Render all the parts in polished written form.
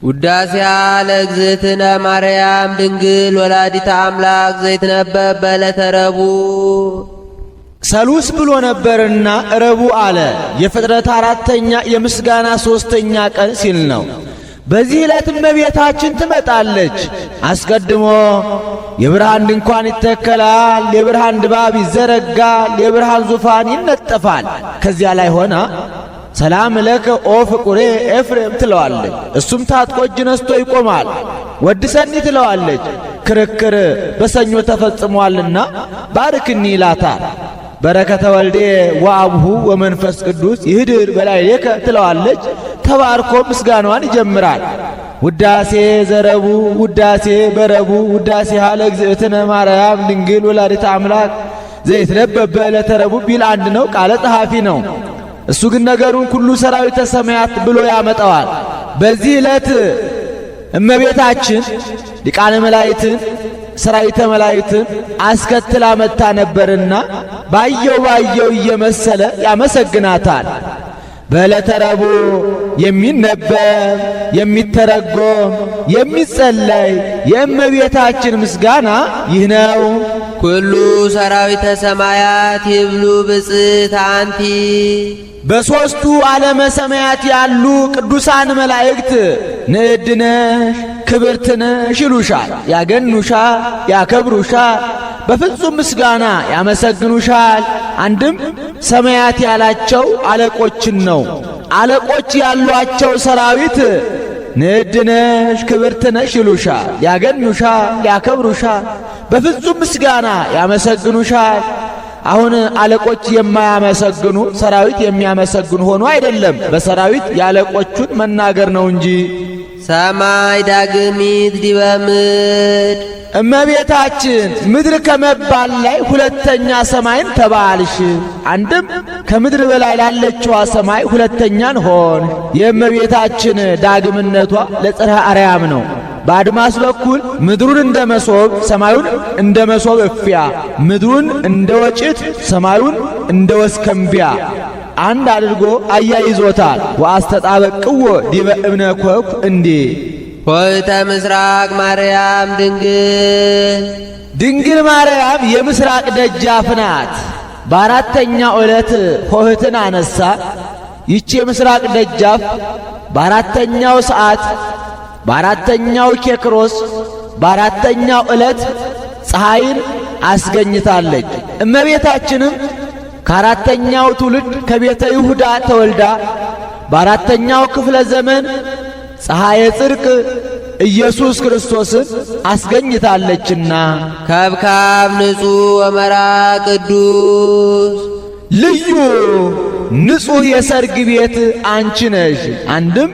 ውዳሴያ ለእግዝእትነ ማርያም ድንግል ወላዲተ አምላክ ዘይትነበብ በዕለተ ረቡዕ። ሰሉስ ብሎ ነበርና ረቡዕ አለ። የፍጥረት አራተኛ የምስጋና ሦስተኛ ቀን ሲል ነው። በዚህ ዕለት እመቤታችን ትመጣለች። አስቀድሞ የብርሃን ድንኳን ይተከላል፣ የብርሃን ድባብ ይዘረጋል፣ የብርሃን ዙፋን ይነጠፋል። ከዚያ ላይ ሆና ሰላም ለከ ኦ ፍቁሬ ኤፍሬም ትለዋለች። እሱም ታጥቆ እጅ ነስቶ ይቆማል። ወድሰኒ ትለዋለች። ክርክር በሰኞ ተፈጽሟልና ባርክኒ ይላታል። በረከተ ወልዴ ወአብሁ ወመንፈስ ቅዱስ ይህድር በላዕሌከ ትለዋለች። ተባርኮ ምስጋናዋን ይጀምራል። ውዳሴ ዘረቡዕ ውዳሴ በረቡዕ ውዳሴ ለእግዝእትነ ማርያም ድንግል ወላዲተ አምላክ ዘይትነበብ በዕለተ ረቡዕ ቢል አንድ ነው፣ ቃለ ጸሐፊ ነው። እሱ ግን ነገሩን ሁሉ ሰራዊተ ሰማያት ብሎ ያመጣዋል። በዚህ ዕለት እመቤታችን ሊቃነ መላእክትን ሰራዊተ መላእክትን አስከትላ መጥታ ነበርና ባየው እየመሰለ ያመሰግናታል። በዕለተ ረቡዕ የሚነበብ የሚተረጎም የሚጸለይ የእመቤታችን ምስጋና ይህ ነው። ኩሉ ሰራዊተ ሰማያት ይብሉ ብፅዕት አንቲ። በሦስቱ ዓለመ ሰማያት ያሉ ቅዱሳን መላእክት ንዕድነሽ ክብርትነሽ ይሉሻል፣ ያገኑሻል፣ ያከብሩሻል፣ በፍጹም ምስጋና ያመሰግኑሻል። አንድም ሰማያት ያላቸው አለቆችን ነው። አለቆች ያሏቸው ሰራዊት ንዕድነሽ ክብርትነሽ ይሉሻል፣ ያገኑሻል፣ ያከብሩሻል፣ በፍጹም ምስጋና ያመሰግኑሻል። አሁን አለቆች የማያመሰግኑ ሰራዊት የሚያመሰግኑ ሆኖ አይደለም፣ በሰራዊት ያለቆቹን መናገር ነው እንጂ። ሰማይ ዳግሚት ዲበ ምድር። እመቤታችን ምድር ከመባል ላይ ሁለተኛ ሰማይን ተባልሽ። አንድም ከምድር በላይ ላለችዋ ሰማይ ሁለተኛን ሆን። የእመቤታችን ዳግምነቷ ለጽርሐ አርያም ነው። በአድማስ በኩል ምድሩን እንደ መሶብ ሰማዩን እንደ መሶብ እፍያ፣ ምድሩን እንደ ወጭት ሰማዩን እንደ ወስከምቢያ አንድ አድርጎ አያይዞታል። ወአስተጣበቅዎ ዲበ እብነ ኮኩ እንዲህ ኆኅተ ምስራቅ ማርያም ድንግል ማርያም የምስራቅ ደጃፍ ናት። በአራተኛው ዕለት ኆኅትን አነሳ። ይቺ የምስራቅ ደጃፍ በአራተኛው ሰዓት በአራተኛው ኬክሮስ በአራተኛው ዕለት ፀሐይን አስገኝታለች። እመቤታችንም ከአራተኛው ትውልድ ከቤተ ይሁዳ ተወልዳ በአራተኛው ክፍለ ዘመን ፀሐየ ጽድቅ ኢየሱስ ክርስቶስን አስገኝታለችና ከብካብ ንጹሕ ወመራ ቅዱስ ልዩ ንጹሕ የሰርግ ቤት አንቺ ነሽ። አንድም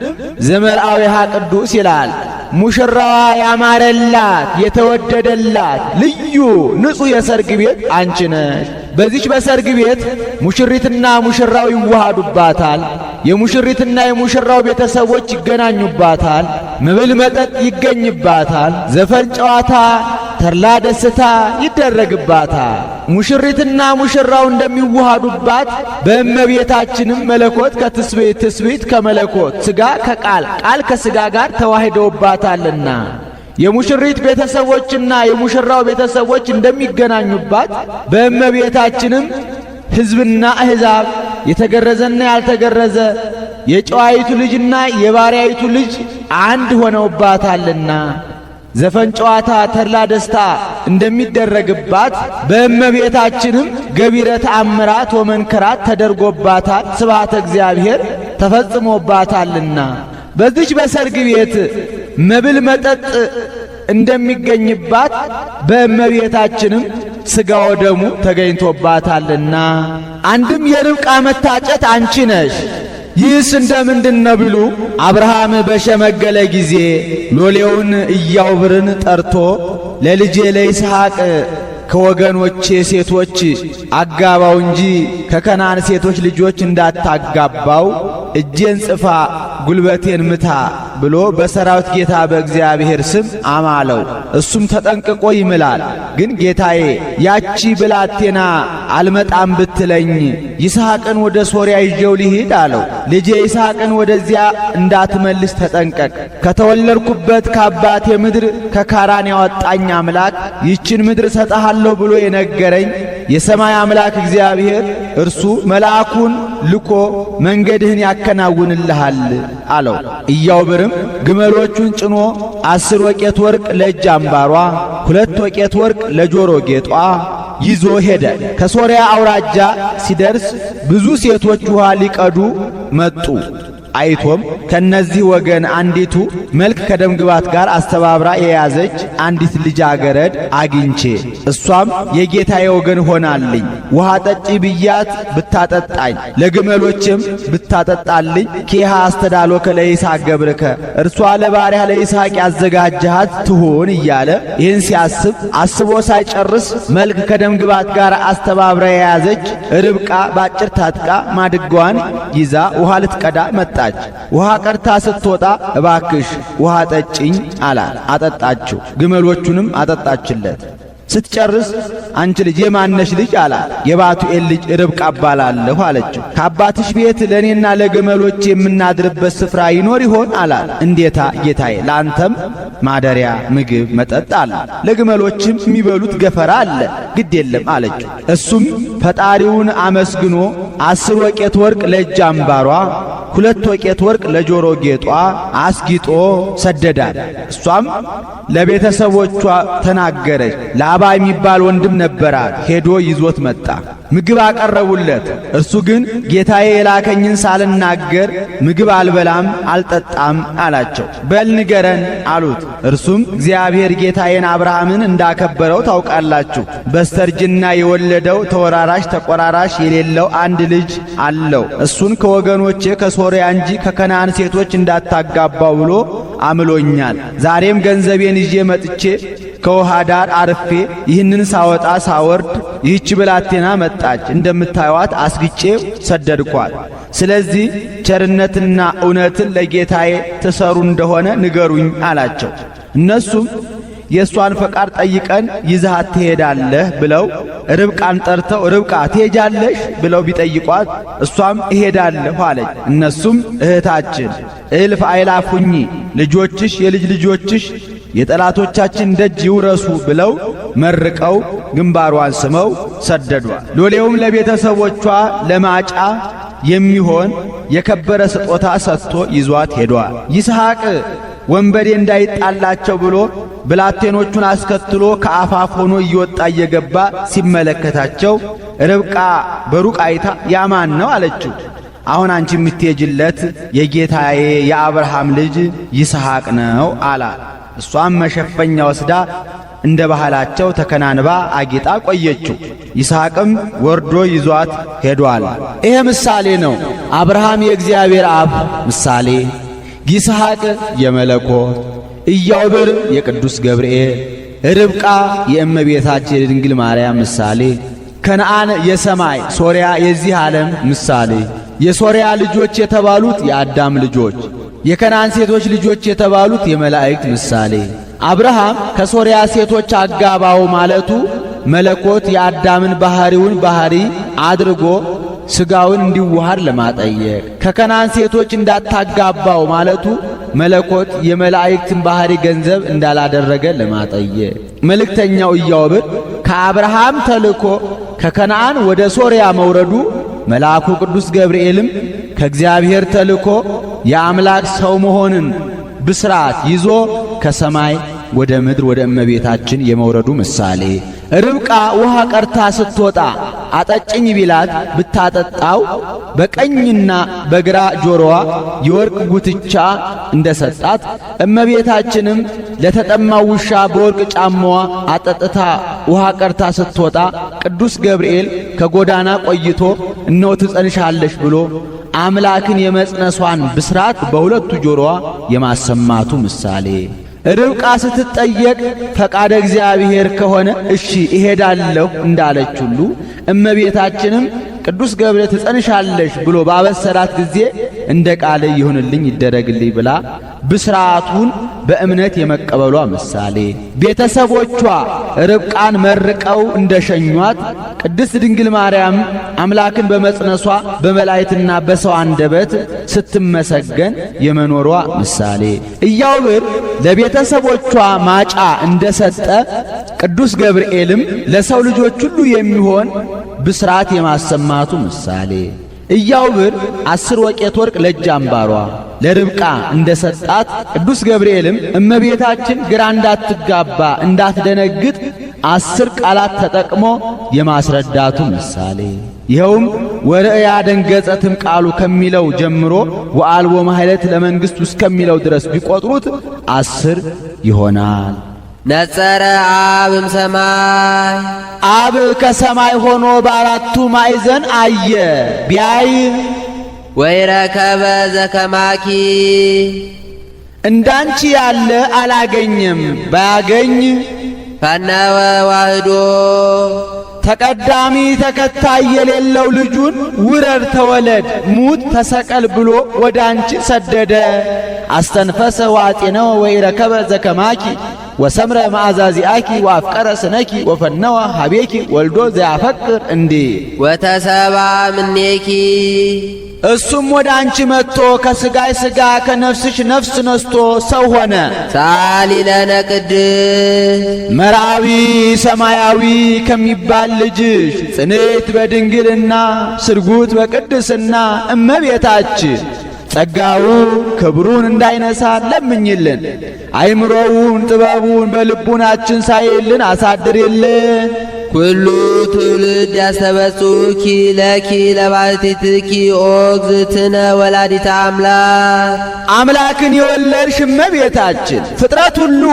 ዘመርአዊሃ ቅዱስ ይላል። ሙሽራዋ ያማረላት የተወደደላት ልዩ ንጹሕ የሰርግ ቤት አንቺ ነሽ። በዚች በሰርግ ቤት ሙሽሪትና ሙሽራው ይዋሃዱባታል። የሙሽሪትና የሙሽራው ቤተሰቦች ይገናኙባታል። መብል መጠጥ ይገኝባታል። ዘፈን ጨዋታ፣ ተድላ ደስታ ይደረግባታል። ሙሽሪትና ሙሽራው እንደሚዋሃዱባት በእመቤታችንም መለኮት ከትስብእት ትስብእት ከመለኮት ሥጋ ከቃል ቃል ከሥጋ ጋር ተዋህደውባታልና የሙሽሪት ቤተሰቦችና የሙሽራው ቤተሰቦች እንደሚገናኙባት በእመቤታችንም ሕዝብና አሕዛብ የተገረዘና ያልተገረዘ የጨዋይቱ ልጅና የባሪያይቱ ልጅ አንድ ሆነውባታልና ዘፈን ጨዋታ ተድላ ደስታ እንደሚደረግባት በእመቤታችንም ገቢረ ተአምራት ወመንከራት ተደርጎባታል። ስብሐተ እግዚአብሔር ተፈጽሞባታልና በዚች በሰርግ ቤት መብል መጠጥ እንደሚገኝባት በእመቤታችንም ሥጋ ወደሙ ተገኝቶባታልና አንድም የርብቃ መታጨት አንቺ ነሽ። ይህስ እንደምንድን ነው ቢሉ አብርሃም በሸመገለ ጊዜ ሎሌውን ኢያዕብርን ጠርቶ ለልጄ ለይስሐቅ ከወገኖቼ ሴቶች አጋባው እንጂ ከከናን ሴቶች ልጆች እንዳታጋባው እጄን ጽፋ ጉልበቴን ምታ ብሎ በሰራዊት ጌታ በእግዚአብሔር ስም አማለው። እሱም ተጠንቅቆ ይምላል። ግን ጌታዬ ያቺ ብላቴና አልመጣም ብትለኝ ይስሐቅን ወደ ሶርያ ይዤው ልሂድ አለው። ልጄ ይስሐቅን ወደዚያ እንዳትመልስ ተጠንቀቅ። ከተወለድኩበት ከአባቴ ምድር ከካራን ያወጣኝ አምላክ ይችን ምድር ሰጠሃለሁ ብሎ የነገረኝ የሰማይ አምላክ እግዚአብሔር እርሱ መልአኩን ልኮ መንገድህን ያከናውንልሃል አለው። ኢያዕብርም ግመሎቹን ጭኖ 10 ወቄት ወርቅ ለእጅ አምባሯ 2 ወቄት ወርቅ ለጆሮ ጌጧ ይዞ ሄደ። ከሶርያ አውራጃ ሲደርስ ብዙ ሴቶች ውሃ ሊቀዱ መጡ። አይቶም ከነዚህ ወገን አንዲቱ መልክ ከደም ግባት ጋር አስተባብራ የያዘች አንዲት ልጃገረድ አግኝቼ እሷም የጌታዬ ወገን ሆናልኝ ውሃ ጠጪ ብያት ብታጠጣኝ ለግመሎችም ብታጠጣልኝ ኬሃ አስተዳሎከ ለይስሐቅ ገብርከ እርሷ ለባሪያ ለይስሐቅ ያዘጋጀሃት ትሆን እያለ ይህን ሲያስብ አስቦ ሳይጨርስ መልክ ከደም ግባት ጋር አስተባብራ የያዘች ርብቃ ባጭር ታጥቃ ማድጓን ይዛ ውሃ ልትቀዳ መጣች። ውሃ ቀርታ ስትወጣ እባክሽ ውሃ ጠጭኝ አላት። አጠጣችው። ግመሎቹንም አጠጣችለት። ስትጨርስ አንቺ ልጅ የማነሽ ልጅ አላት። የባቱኤል ልጅ ርብቃ እባላለሁ አለችው። ከአባትሽ ቤት ለእኔና ለግመሎች የምናድርበት ስፍራ ይኖር ይሆን አላት። እንዴታ ጌታዬ፣ ለአንተም ማደሪያ ምግብ መጠጥ አለ፣ ለግመሎችም የሚበሉት ገፈራ አለ፣ ግድ የለም አለችው። እሱም ፈጣሪውን አመስግኖ 10 ወቄት ወርቅ ለእጅ አምባሯ 2 ወቄት ወርቅ ለጆሮ ጌጧ አስጊጦ ሰደዳት። እሷም ለቤተሰቦቿ ተናገረች። ላባ የሚባል ወንድም ነበራት። ሄዶ ይዞት መጣ። ምግብ አቀረቡለት። እርሱ ግን ጌታዬ የላከኝን ሳልናገር ምግብ አልበላም አልጠጣም አላቸው። በል ንገረን አሉት። እርሱም እግዚአብሔር ጌታዬን አብርሃምን እንዳከበረው ታውቃላችሁ። በስተርጅና የወለደው ተወራራሽ ተቆራራሽ የሌለው አንድ ልጅ አለው። እሱን ከወገኖቼ ከሶርያ እንጂ ከከነዓን ሴቶች እንዳታጋባው ብሎ አምሎኛል። ዛሬም ገንዘቤን ይዤ መጥቼ ከውሃ ዳር አርፌ ይህንን ሳወጣ ሳወርድ ይህች ብላቴና መጣች። እንደምታዩት አስግጬ ሰደድኳት። ስለዚህ ቸርነትና እውነትን ለጌታዬ ትሰሩ እንደሆነ ንገሩኝ አላቸው። እነሱም የእሷን ፈቃድ ጠይቀን ይዛት ትሄዳለህ ብለው ርብቃን ጠርተው ርብቃ ትሄጃለሽ ብለው ቢጠይቋት እሷም እሄዳለሁ አለች። እነሱም እህታችን እልፍ አእላፍ ሁኚ፣ ልጆችሽ የልጅ ልጆችሽ የጠላቶቻችን ደጅ ይውረሱ ብለው መርቀው ግንባሯን ስመው ሰደዷል። ሎሌውም ለቤተሰቦቿ ለማጫ የሚሆን የከበረ ስጦታ ሰጥቶ ይዟት ሄዷል። ይስሐቅ ወንበዴ እንዳይጣላቸው ብሎ ብላቴኖቹን አስከትሎ ከአፋፍ ሆኖ እየወጣ እየገባ ሲመለከታቸው ርብቃ በሩቅ አይታ ያማን ነው አለችው። አሁን አንቺ የምትሄጅለት የጌታዬ የአብርሃም ልጅ ይስሐቅ ነው አላት። እሷም መሸፈኛ ወስዳ እንደ ባህላቸው ተከናንባ አጊጣ ቆየችው። ይስሐቅም ወርዶ ይዟት ሄዷል። ይሄ ምሳሌ ነው። አብርሃም የእግዚአብሔር አብ ምሳሌ፣ ይስሐቅ የመለኮት፣ ኢያዕብር የቅዱስ ገብርኤል፣ ርብቃ የእመቤታችን የድንግል ማርያም ምሳሌ፣ ከነዓን የሰማይ ሶርያ የዚህ ዓለም ምሳሌ፣ የሶርያ ልጆች የተባሉት የአዳም ልጆች፣ የከነዓን ሴቶች ልጆች የተባሉት የመላእክት ምሳሌ። አብርሃም ከሶርያ ሴቶች አጋባው ማለቱ መለኮት የአዳምን ባህሪውን ባህሪ አድርጎ ሥጋውን እንዲዋሃድ ለማጠየቅ፣ ከከነዓን ሴቶች እንዳታጋባው ማለቱ መለኮት የመላእክትን ባህሪ ገንዘብ እንዳላደረገ ለማጠየቅ። መልእክተኛው ኢያዕብር ከአብርሃም ተልኮ ከከነዓን ወደ ሶርያ መውረዱ መልአኩ ቅዱስ ገብርኤልም ከእግዚአብሔር ተልኮ የአምላክ ሰው መሆንን ብስራት ይዞ ከሰማይ ወደ ምድር ወደ እመቤታችን የመውረዱ ምሳሌ። ርብቃ ውሃ ቀርታ ስትወጣ አጠጭኝ ቢላት ብታጠጣው በቀኝና በግራ ጆሮዋ የወርቅ ጉትቻ እንደሰጣት እመቤታችንም ለተጠማው ውሻ በወርቅ ጫማዋ አጠጥታ ውሃ ቀርታ ስትወጣ ቅዱስ ገብርኤል ከጎዳና ቆይቶ እነሆ ትጸንሻለሽ ብሎ አምላክን የመጽነሷን ብስራት በሁለቱ ጆሮዋ የማሰማቱ ምሳሌ። ርብቃ ስትጠየቅ ፈቃደ እግዚአብሔር ከሆነ እሺ እሄዳለሁ እንዳለች ሁሉ እመቤታችንም ቅዱስ ገብርኤል ትጸንሻለሽ ብሎ ባበሰራት ጊዜ እንደ ቃል ይሁንልኝ ይደረግልኝ ብላ ብስራቱን በእምነት የመቀበሏ ምሳሌ፣ ቤተሰቦቿ ርብቃን መርቀው እንደሸኟት ቅድስት ድንግል ማርያም አምላክን በመጽነሷ በመላእክትና በሰው አንደበት ስትመሰገን የመኖሯ ምሳሌ፣ ኢያዕብር ለቤተሰቦቿ ማጫ እንደሰጠ ቅዱስ ገብርኤልም ለሰው ልጆች ሁሉ የሚሆን ብስራት የማሰማቱ ምሳሌ፣ ኢያዕብር 10 ወቄት ወርቅ ለእጅ አምባሯ ለርብቃ እንደሰጣት ቅዱስ ገብርኤልም እመቤታችን ግራ እንዳትጋባ እንዳትደነግጥ 10 ቃላት ተጠቅሞ የማስረዳቱ ምሳሌ፣ ይኸውም ወርእያ ደንገጸትም ቃሉ ከሚለው ጀምሮ ወአልቦ ማህለት ለመንግሥቱ እስከሚለው ድረስ ቢቆጥሩት 10 ይሆናል። ነጸረ አብም ሰማይ አብ ከሰማይ ሆኖ በአራቱ ማዕዘን አየ። ቢያይ ወይረከበ ዘከማኪ እንዳንቺ ያለ አላገኘም። ባያገኝ ፈነወ ዋህዶ ተቀዳሚ ተከታይ የሌለው ልጁን ውረድ ተወለድ ሙት ተሰቀል ብሎ ወደ አንቺ ሰደደ። አስተንፈሰ ዋጤነወ ወይረከበ ዘከማኪ ወሰምረ ማዕዛዚአኪ ወአፍቀረ ስነኪ ወፈነወ ሀቤኪ ወልዶ ዘያፈቅር እንዴ ወተሰባ ምኔኪ እሱም ወደ አንቺ መጥቶ ከሥጋይ ሥጋ ከነፍስሽ ነፍስ ነስቶ ሰው ሆነ። ሳሊ ለነ ቅድስት መራዊ ሰማያዊ ከሚባል ልጅሽ ጽንዕት በድንግልና ስርጉት በቅድስና እመቤታችን ጸጋውን ክብሩን እንዳይነሳ ለምኝልን። አይምሮውን ጥበቡን በልቡናችን ሳይልን አሳድርልን። ኩሉ ትውልድ ያስተበጽኡኪ ለኪ ለባሕቲትኪ ኦ እግዝእትነ ወላዲተ አምላክ አምላክን የወለድሽ እመቤታችን ፍጥረት ሁሉ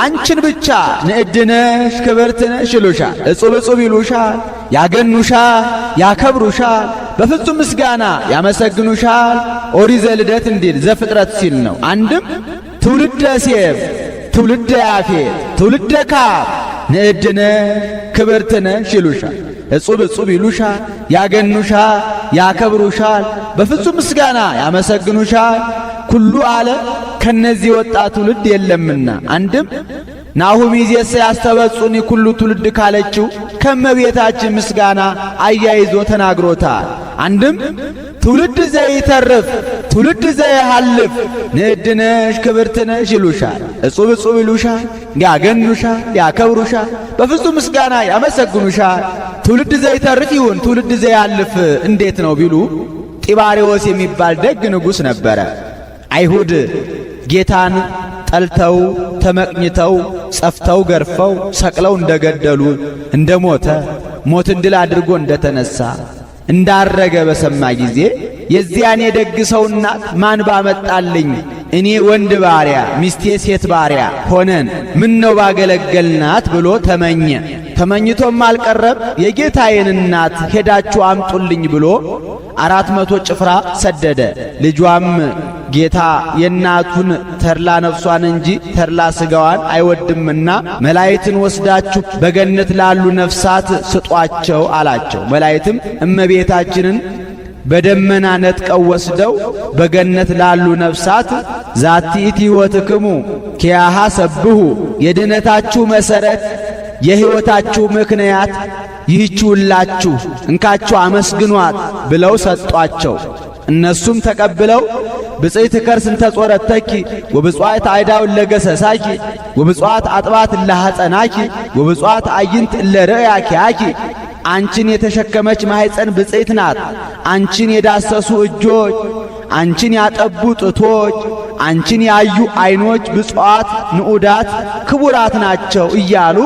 አንቺን ብቻ ንዕድ ነሽ ክብርት ነሽ ይሉሻል። እጹብ እጹብ ይሉሻል፣ ያገኑሻል፣ ያከብሩሻል፣ በፍጹም ምስጋና ያመሰግኑሻል። ኦሪት ዘልደት እንዲል ዘፍጥረት ሲል ነው። አንድም ትውልደ ሴም፣ ትውልደ ያፌት፣ ትውልደ ካም ንዕድ ነሽ ክብርት ነሽ ይሉሻል። እጹብ እጹብ ይሉሻል፣ ያገኑሻል፣ ያከብሩሻል፣ በፍጹም ምስጋና ያመሰግኑሻል። ኩሉ ዓለም ከነዚህ ወጣ ትውልድ የለምና አንድም ናሁም ይዜሰ ያስተበጹኒ ኩሉ ትውልድ ካለችው ከመቤታችን ምስጋና አያይዞ ተናግሮታል። አንድም ትውልድ ዘይተርፍ ትውልድ ዘይሃልፍ ንዕድ ነሽ ክብርት ነሽ ይሉሻል። እጹብ እጹብ ይሉሻል፣ ያገኑሻል፣ ያከብሩሻል፣ በፍጹም ምስጋና ያመሰግኑሻል። ትውልድ ዘይተርፍ ይሁን ትውልድ ዘይሃልፍ እንዴት ነው ቢሉ ጢባሪዎስ የሚባል ደግ ንጉሥ ነበረ። አይሁድ ጌታን ጠልተው ተመቅኝተው ጸፍተው ገርፈው ሰቅለው እንደገደሉ እንደሞተ ሞትን ድል አድርጎ እንደተነሳ እንዳረገ በሰማ ጊዜ የዚያን የደግ ሰው እናት ማን ባመጣልኝ እኔ ወንድ ባሪያ ሚስቴ ሴት ባሪያ ሆነን ምን ነው ባገለገልናት ብሎ ተመኘ። ተመኝቶም አልቀረም። የጌታዬን እናት ሄዳችሁ አምጡልኝ ብሎ 400 ጭፍራ ሰደደ። ልጇም ጌታ የእናቱን ተድላ ነፍሷን እንጂ ተድላ ሥጋዋን አይወድምና መላእክትን ወስዳችሁ በገነት ላሉ ነፍሳት ስጧቸው አላቸው። መላእክትም እመቤታችንን በደመና ነጥቀው ወስደው በገነት ላሉ ነፍሳት ዛቲኢቲ ሕይወትክሙ ኪያሃ ሰብሁ የድኅነታችሁ መሠረት የሕይወታችሁ ምክንያት ይህችውላችሁ እንካችሁ አመስግኗት ብለው ሰጧቸው። እነሱም ተቀብለው ብጽዕት ከርስ እንተ ጾረተኪ ወብጽዋት አይዳው ለገሰሳኪ ወብጽዋት አጥባት ለሐፀናኪ ወብጽዋት አይንት ለረያኪያኪ አንቺን የተሸከመች ማኅፀን ብጽዕት ናት። አንቺን የዳሰሱ እጆች፣ አንቺን ያጠቡ ጡቶች፣ አንቺን ያዩ ዐይኖች ብፁዓት ንዑዳት ክቡራት ናቸው እያሉ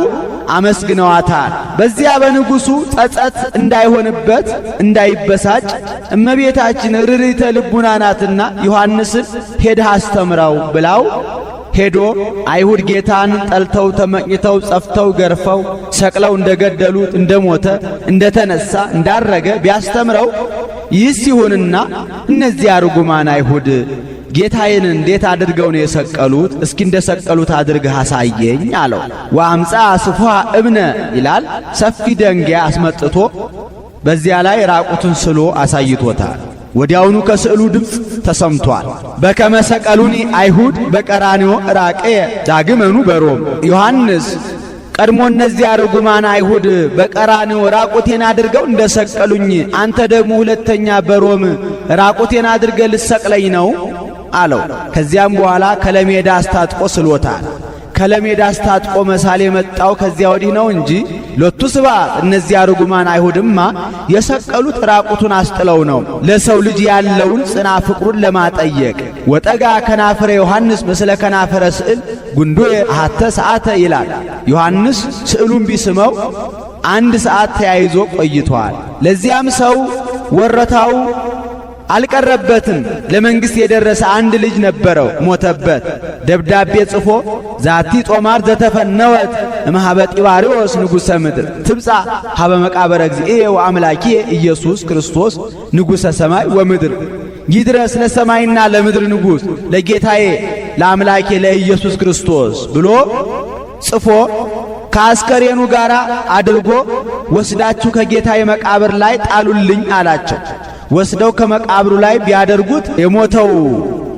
አመስግነዋታል። በዚያ በንጉሡ ጸጸት እንዳይሆንበት እንዳይበሳጭ እመቤታችን ርኅርኅተ ልቡና ናትና ዮሐንስን ሄደህ አስተምረው ብላው ሄዶ አይሁድ ጌታን ጠልተው ተመቅኝተው ጸፍተው ገርፈው ሰቅለው እንደገደሉት እንደሞተ እንደተነሳ እንዳረገ ቢያስተምረው ይህ ሲሆንና እነዚያ ርጉማን አይሁድ ጌታዬን እንዴት አድርገው ነው የሰቀሉት? እስኪ እንደሰቀሉት አድርገህ አሳየኝ አለው። ወአምጻ ስፏ እብነ ይላል። ሰፊ ደንጊያ አስመጥቶ በዚያ ላይ ራቁትን ስሎ አሳይቶታል። ወዲያውኑ ከስዕሉ ድምፅ ተሰምቷል። በከመ ሰቀሉኒ አይሁድ በቀራንዮ ራቅየ ዳግመኑ በሮም። ዮሐንስ ቀድሞ እነዚያ ርጉማን አይሁድ በቀራንዮ ራቁቴን አድርገው እንደሰቀሉኝ አንተ ደግሞ ሁለተኛ በሮም ራቁቴን አድርገህ ልትሰቅለኝ ነው አለው። ከዚያም በኋላ ከለሜዳ አስታጥቆ ስሎታል። ከለሜዳ አስታጥቆ መሳል የመጣው ከዚያ ወዲህ ነው እንጂ ሎቱ ስብሐት እነዚያ ርጉማን አይሁድማ የሰቀሉት ራቁቱን አስጥለው ነው፣ ለሰው ልጅ ያለውን ጽና ፍቅሩን ለማጠየቅ። ወጠጋ ከናፍረ ዮሐንስ ምስለ ከናፍረ ስዕል ጉንዱየ አሐተ ሰዓተ ይላል። ዮሐንስ ስዕሉን ቢስመው 1 ሰዓት ተያይዞ ቆይቷል። ለዚያም ሰው ወረታው አልቀረበትም። ለመንግሥት የደረሰ አንድ ልጅ ነበረው፣ ሞተበት። ደብዳቤ ጽፎ ዛቲ ጦማር ዘተፈነወት እምኀበ ጢባርዮስ ንጉሠ ምድር ትብጻ ኀበ መቃብረ እግዚእየ ወአምላኪየ ኢየሱስ ክርስቶስ ንጉሠ ሰማይ ወምድር። ይድረስ ለሰማይና ለምድር ንጉሥ ለጌታዬ ለአምላኬ ለኢየሱስ ክርስቶስ ብሎ ጽፎ ከአስከሬኑ ጋር አድርጎ ወስዳችሁ ከጌታዬ መቃብር ላይ ጣሉልኝ አላቸው። ወስደው ከመቃብሩ ላይ ቢያደርጉት የሞተው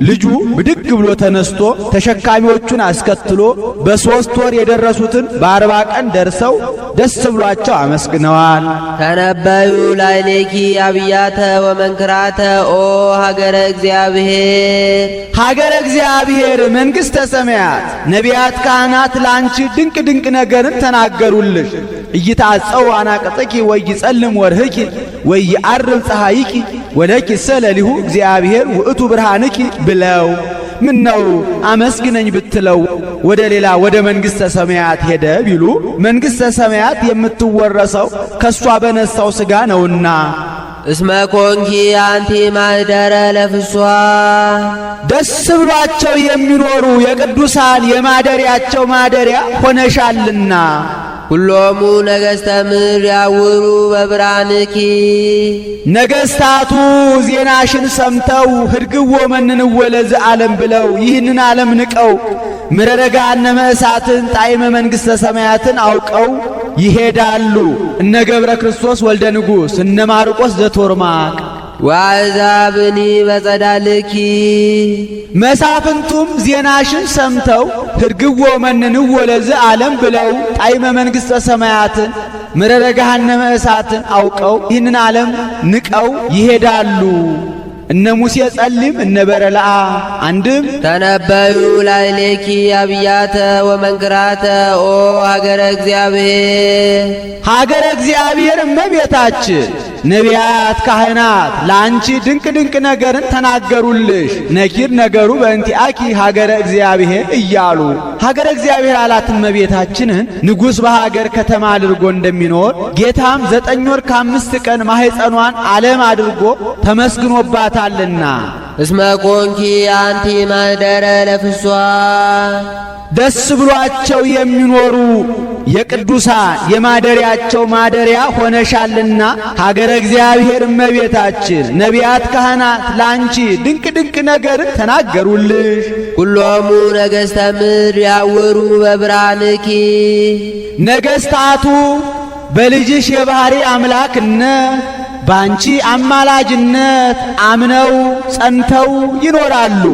ልጁ ብድግ ብሎ ተነስቶ ተሸካሚዎቹን አስከትሎ በ3 ወር የደረሱትን በ40 ቀን ደርሰው ደስ ብሏቸው አመስግነዋል። ተነበዩ ላዕሌኪ አብያተ ወመንክራተ ኦ ሀገረ እግዚአብሔር። ሀገረ እግዚአብሔር መንግሥተ ሰማያት ነቢያት ካህናት ላንቺ ድንቅ ድንቅ ነገርን ተናገሩልሽ። እይታጸው አናቅጽኪ ወይጸልም ወርህኪ ወይዐርብ ፀሐይኪ ወለኪ ሰለሊሁ እግዚአብሔር ውእቱ ብርሃንኪ ብለው ምን ነው አመስግነኝ ብትለው ወደ ሌላ ወደ መንግሥተ ሰማያት ሄደ ቢሉ መንግሥተ ሰማያት የምትወረሰው ከሷ በነሳው ሥጋ ነውና። እስመ ኮንኪ አንቲ ማኅደረ ለፍስዋ ደስ ብሏቸው የሚኖሩ የቅዱሳን የማደሪያቸው ማደሪያ ሆነሻልና። ሁሎሙ ነገሥተ ምድር ያውሩ በብርሃንኪ ነገሥታቱ ዜናሽን ሰምተው ህድግዎ መንንወ ለዝ ዓለም ብለው ይህንን ዓለም ንቀው ምረረ ገሃነመ እሳትን ጣዕመ መንግሥተ ሰማያትን አውቀው ይሄዳሉ። እነ ገብረ ክርስቶስ ወልደ ንጉሥ እነ ማርቆስ ዘቶርማቅ ወአሕዛብኒ በጸዳልኪ መሳፍንቱም ዜናሽን ሰምተው ህድግዎ መንንወ ለዝ ዓለም ብለው ጣዕመ መንግሥተ ሰማያትን ምረረ ገሃነመ እሳትን አውቀው ይህንን ዓለም ንቀው ይሄዳሉ። እነ ሙሴ ጸሊም እነ በረለዓ አንድም ተነበዩ ላዕሌኪ አብያተ ወመንክራተ ኦ ሀገረ እግዚአብሔር። ሀገረ እግዚአብሔር እመቤታችን ነቢያት ካህናት ለአንቺ ድንቅ ድንቅ ነገርን ተናገሩልሽ። ነኪር ነገሩ በእንቲአኪ ሀገረ እግዚአብሔር እያሉ ሀገረ እግዚአብሔር አላት እመቤታችንን። ንጉሥ በሀገር ከተማ አድርጎ እንደሚኖር ጌታም 9 ወር ከ5 ቀን ማኅፀኗን ዓለም አድርጎ ተመስግኖባታልና። እስመ ኮንኪ አንቲ ማኅደረ ለፍስዋ ደስ ብሏቸው የሚኖሩ የቅዱሳን የማደሪያቸው ማደሪያ ሆነሻልና ሀገረ እግዚአብሔር እመቤታችን ነቢያት ካህናት ላንቺ ድንቅ ድንቅ ነገር ተናገሩልሽ። ሁሎሙ ነገሥተ ምድር ያውሩ በብርሃንኪ ነገሥታቱ በልጅሽ የባሕሪ አምላክነት ባንቺ አማላጅነት አምነው ጸንተው ይኖራሉ።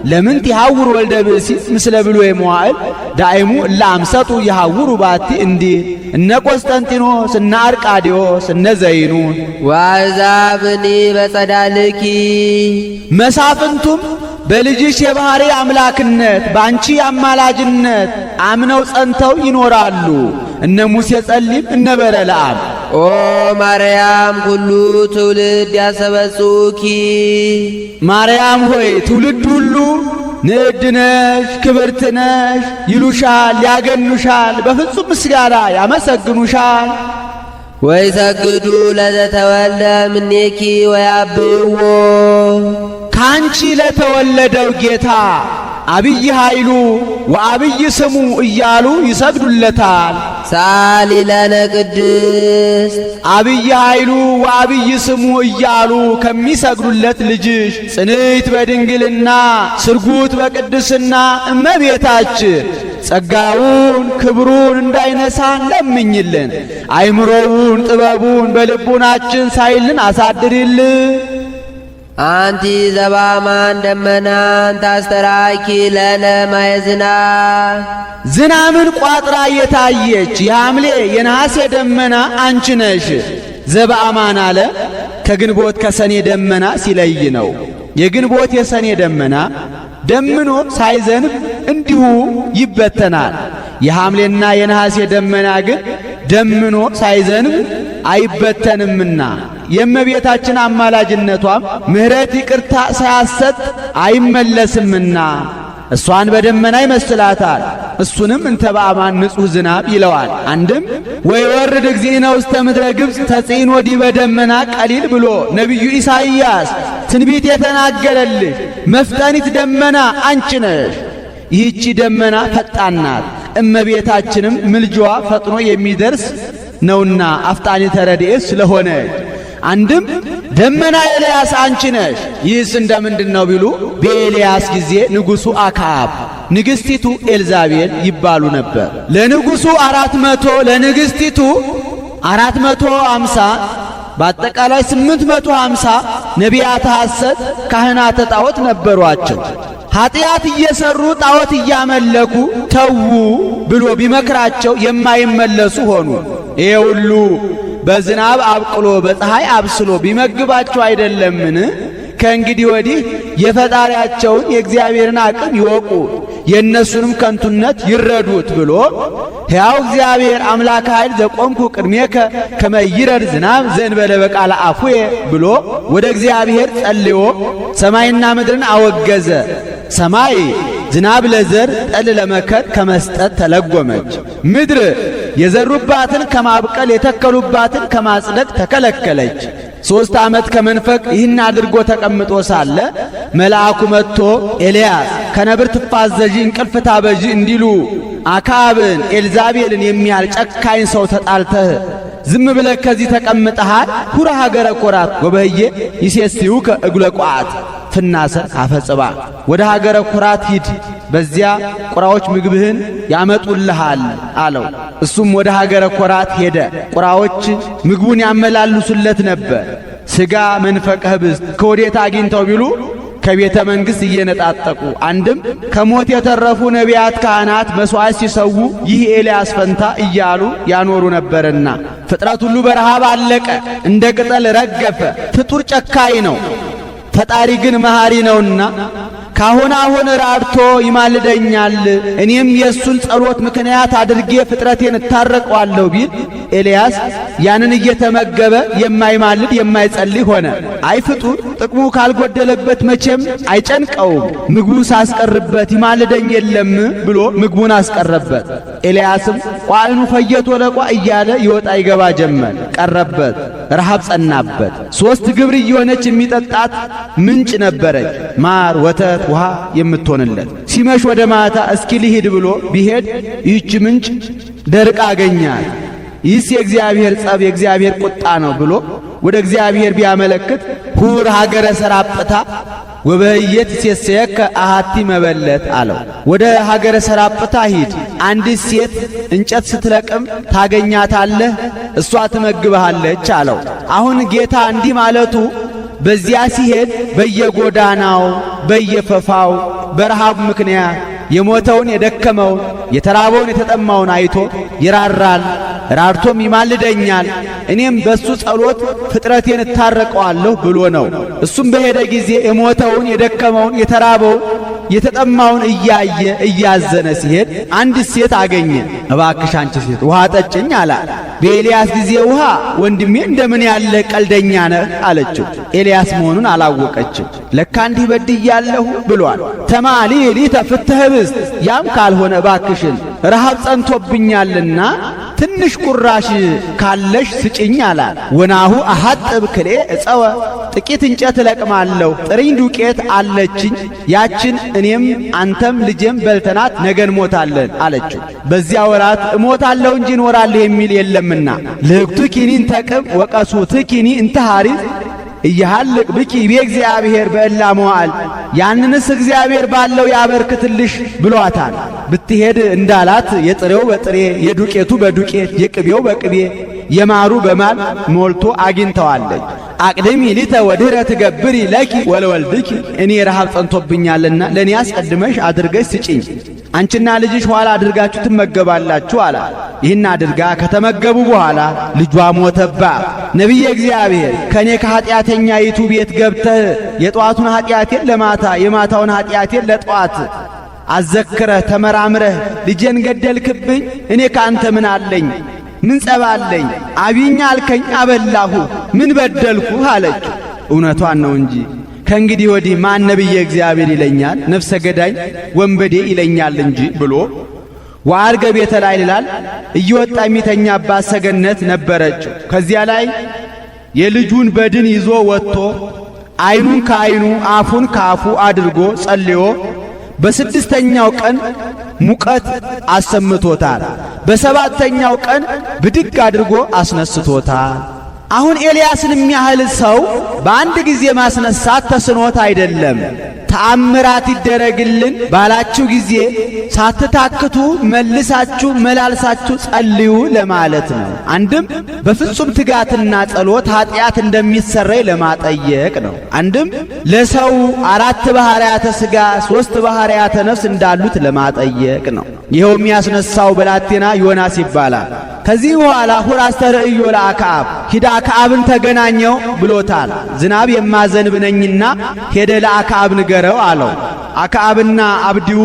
ለምን ይሐውር ወልደ ብእሲት ምስለ ብሎ የመዋዕል ዳይሙ እለ አምሰጡ ይሐውሩ ባቲ እንዲህ እነ ቆስጠንጢኖስ እነ አርቃዲዮስ እነ ዘይኑን ወአሕዛብኒ በጸዳልኪ መሳፍንቱም በልጅሽ የባሕሪ አምላክነት ባንቺ አማላጅነት አምነው ጸንተው ይኖራሉ። እነ ሙሴ ጸሊም እነ በረለዓም ኦ ማርያም ኩሉ ትውልድ ያሰበጽኪ ማርያም ሆይ ትውልድ ሁሉ ንዕድ ነሽ ክብርት ነሽ ይሉሻል፣ ያገኑሻል፣ በፍጹም ምስጋና ያመሰግኑሻል። ወይሰግዱ ለዘተወልደ እምኔኪ ወያብዕዎ ካንቺ ለተወለደው ጌታ አብይ ኃይሉ ወአብይ ስሙ እያሉ ይሰግዱለታል። ሳሊ ለነ ቅድስት አብይ ኃይሉ ወአብይ ስሙ እያሉ ከሚሰግዱለት ልጅሽ ጽንዕት በድንግልና ስርጉት በቅድስና እመቤታችን ጸጋውን ክብሩን እንዳይነሳን ለምኝልን። አይምሮውን ጥበቡን በልቡናችን ሳይልን አሳድሪልን። አንቲ ዘባማን ደመናን ታስተራኪ ለነ ማየ ዝናብ ዝናምን ቋጥራ የታየች የሐምሌ የነሐሴ ደመና አንቺ ነሽ። ዘበአማን አለ ከግንቦት ከሰኔ ደመና ሲለይ ነው። የግንቦት የሰኔ ደመና ደምኖ ሳይዘንብ እንዲሁ ይበተናል። የሐምሌና የነሐሴ ደመና ግን ደምኖ ሳይዘንብ አይበተንምና የእመቤታችን አማላጅነቷም ምሕረት ይቅርታ ሳያሰጥ አይመለስምና እሷን በደመና ይመስላታል። እሱንም እንተ በአማን ንጹሕ ዝናብ ይለዋል። አንድም ወይ ወርድ እግዚእነ ውስተ ምድረ ግብፅ ተጽዕኖ ዲበ ደመና ቀሊል ብሎ ነቢዩ ኢሳይያስ ትንቢት የተናገረልሽ መፍጠኒት ደመና አንቺ ነሽ። ይህቺ ደመና ፈጣን ናት። እመቤታችንም ምልጃዋ ፈጥኖ የሚደርስ ነውና አፍጣኒተ ረድኤት ስለሆነች አንድም ደመና ኤልያስ አንቺ ነሽ። ይህስ እንደምንድን ነው ቢሉ በኤልያስ ጊዜ ንጉሡ አክዓብ ንግሥቲቱ ኤልዛቤል ይባሉ ነበር። ለንጉሡ 400 ለንግሥቲቱ 450 በአጠቃላይ 850 ነቢያተ ሐሰት ካህናተ ጣዖት ነበሯቸው። ኀጢአት እየሰሩ ጣዖት እያመለኩ ተዉ ብሎ ቢመክራቸው የማይመለሱ ሆኑ። ይሄ ሁሉ በዝናብ አብቅሎ በፀሐይ አብስሎ ቢመግባቸው አይደለምን? ከእንግዲህ ወዲህ የፈጣሪያቸውን የእግዚአብሔርን አቅም ይወቁ የእነሱንም ከንቱነት ይረዱት ብሎ ሕያው እግዚአብሔር አምላክ ኃይል ዘቆምኩ ቅድሜከ ከመ ይረድ ዝናብ ዘእንበለ በቃለ አፉየ ብሎ ወደ እግዚአብሔር ጸልዮ ሰማይና ምድርን አወገዘ። ሰማይ ዝናብ ለዘር ጠል ለመከር ከመስጠት ተለጎመች። ምድር የዘሩባትን ከማብቀል የተከሉባትን ከማጽደቅ ተከለከለች። 3 ዓመት ከመንፈቅ ይህን አድርጎ ተቀምጦ ሳለ መልአኩ መጥቶ ኤልያስ ከነብር ትፋዘዢ እንቅልፍ ታበዢ እንዲሉ አክዓብን ኤልዛቤልን የሚያል ጨካኝ ሰው ተጣልተህ ዝም ብለህ ከዚህ ተቀምጠሃል። ሁረ ሀገረ ኮራት ወበህዬ ይሴስዩከ እጉለ ቋት ፍናሰር አፈጽባ ወደ ሀገረ ኮራት ሂድ፣ በዚያ ቁራዎች ምግብህን ያመጡልሃል አለው። እሱም ወደ ሀገረ ኮራት ሄደ። ቁራዎች ምግቡን ያመላልሱለት ነበር። ሥጋ መንፈቀ ኅብስት ከወዴት አግኝተው ቢሉ ከቤተ መንግሥት እየነጣጠቁ አንድም ከሞት የተረፉ ነቢያት ካህናት መሥዋዕት ሲሰዉ ይህ ኤልያስ ፈንታ እያሉ ያኖሩ ነበርና ፍጥረት ሁሉ በረሃብ አለቀ፣ እንደ ቅጠል ረገፈ። ፍጡር ጨካኝ ነው፣ ፈጣሪ ግን መሐሪ ነውና ካሁን አሁን ራርቶ ይማልደኛል፣ እኔም የእሱን ጸሎት ምክንያት አድርጌ ፍጥረቴን እታረቀዋለሁ ቢል ኤልያስ ያንን እየተመገበ የማይማልድ የማይጸልይ ሆነ። አይ ፍጡር ጥቅሙ ካልጎደለበት መቼም አይጨንቀውም፣ ምግቡን ሳስቀርበት ይማልደኝ የለም ብሎ ምግቡን አስቀረበት። ኤልያስም ቋዕኑ ፈየቶ ለቋ እያለ ይወጣ ይገባ ጀመር። ቀረበት፣ ረሃብ ጸናበት። 3 ግብር እየሆነች የሚጠጣት ምንጭ ነበረች፣ ማር ወተት ውሃ የምትሆንለት። ሲመሽ ወደ ማታ እስኪ ልሂድ ብሎ ቢሄድ ይህች ምንጭ ደርቃ አገኛት። ይህስ የእግዚአብሔር ጸብ የእግዚአብሔር ቁጣ ነው ብሎ ወደ እግዚአብሔር ቢያመለክት ሁር ሀገረ ሰራጵታ ወበየት ሲሰየከ አሃቲ መበለት አለው። ወደ ሀገረ ሰራጵታ ሂድ፣ አንዲት ሴት እንጨት ስትለቅም ታገኛታለህ፣ እሷ ትመግብሃለች አለው። አሁን ጌታ እንዲህ ማለቱ በዚያ ሲሄድ በየጎዳናው በየፈፋው በረሃብ ምክንያት የሞተውን የደከመውን የተራበውን የተጠማውን አይቶ ይራራል፣ ራርቶም ይማልደኛል፣ እኔም በሱ ጸሎት ፍጥረቴን እታረቀዋለሁ ብሎ ነው። እሱም በሄደ ጊዜ የሞተውን የደከመውን የተራበውን የተጠማውን እያየ እያዘነ ሲሄድ አንዲት ሴት አገኘ። እባክሽ አንቺ ሴት ውሃ ጠጭኝ አላት። በኤልያስ ጊዜ ውሃ ወንድሜ እንደምን ያለ ቀልደኛ ነህ አለችው። ኤልያስ መሆኑን አላወቀችም። ለካ እንዲህ በድያለሁ ብሏል። ተማሊ ሊተ ፍትሐ ኅብስት፣ ያም ካልሆነ እባክሽን ረሃብ ጸንቶብኛልና ትንሽ ቁራሽ ካለሽ ስጭኝ አላት። ወናሁ አሐጥብ ክሌ እፀወ፣ ጥቂት እንጨት እለቅማለሁ፣ ጥሪኝ ዱቄት አለችኝ፣ ያችን እኔም አንተም ልጄም በልተናት ነገ እንሞታለን አለችው። በዚያ ወራት እሞታለሁ እንጂ እኖራለሁ የሚል የለምና ልህቅቱኪኒ እንተ ቅብ ወቀሱትኪኒ እንተ ሐሪጽ እያሃልቅ ብኪ በእግዚአብሔር በእላ መዋዕል፣ ያንንስ እግዚአብሔር ባለው ያበርክትልሽ ብሏታል። ብትሄድ እንዳላት የጥሬው በጥሬ የዱቄቱ በዱቄት የቅቤው በቅቤ የማሩ በማር ሞልቶ አግኝተዋለች። አቅድሚ ሊተ ወድኅረ ትገብሪ ለኪ ወለወልድኪ እኔ ረሃብ ጸንቶብኛልና ለእኔ አስቀድመሽ አድርገሽ ስጪኝ፣ አንቺና ልጅሽ ኋላ አድርጋችሁ ትመገባላችሁ አላ። ይህን አድርጋ ከተመገቡ በኋላ ልጇ ሞተባ። ነቢየ እግዚአብሔር ከእኔ ከኀጢአተኛይቱ ቤት ገብተህ የጠዋቱን ኀጢአቴን ለማታ የማታውን ኀጢአቴን ለጠዋት አዘክረህ ተመራምረህ ልጄን ገደልክብኝ፣ እኔ ከአንተ ምን አለኝ? ምን ጸባለኝ? አብይኛ አልከኝ አበላሁ፣ ምን በደልኩ አለችው። እውነቷን ነው እንጂ ከእንግዲህ ወዲህ ማን ነቢየ እግዚአብሔር ይለኛል? ነፍሰ ገዳኝ ወንበዴ ይለኛል እንጂ ብሎ ወአርገ ቤተ ላይ ይላል። እየወጣ የሚተኛባት ሰገነት ነበረችው። ከዚያ ላይ የልጁን በድን ይዞ ወጥቶ ዓይኑን ከዓይኑ አፉን ከአፉ አድርጎ ጸልዮ በስድስተኛው ቀን ሙቀት አሰምቶታል። በሰባተኛው ቀን ብድግ አድርጎ አስነስቶታል። አሁን ኤልያስን የሚያህል ሰው በአንድ ጊዜ ማስነሳት ተስኖት አይደለም። ተአምራት ይደረግልን ባላችሁ ጊዜ ሳትታክቱ መልሳችሁ መላልሳችሁ ጸልዩ ለማለት ነው። አንድም በፍጹም ትጋትና ጸሎት ኀጢአት እንደሚሰረይ ለማጠየቅ ነው። አንድም ለሰው 4 ባሕርያተ ሥጋ 3 ባሕርያተ ነፍስ እንዳሉት ለማጠየቅ ነው። ይኸው የሚያስነሳው ብላቴና ዮናስ ይባላል። ከዚህ በኋላ ሁር አስተርእዮ ለአክዓብ ሂድ አክዓብን ተገናኘው ብሎታል። ዝናብ የማዘንብ ነኝና ሄደ ለአክዓብ ንገረው አለው። አክዓብና አብዲው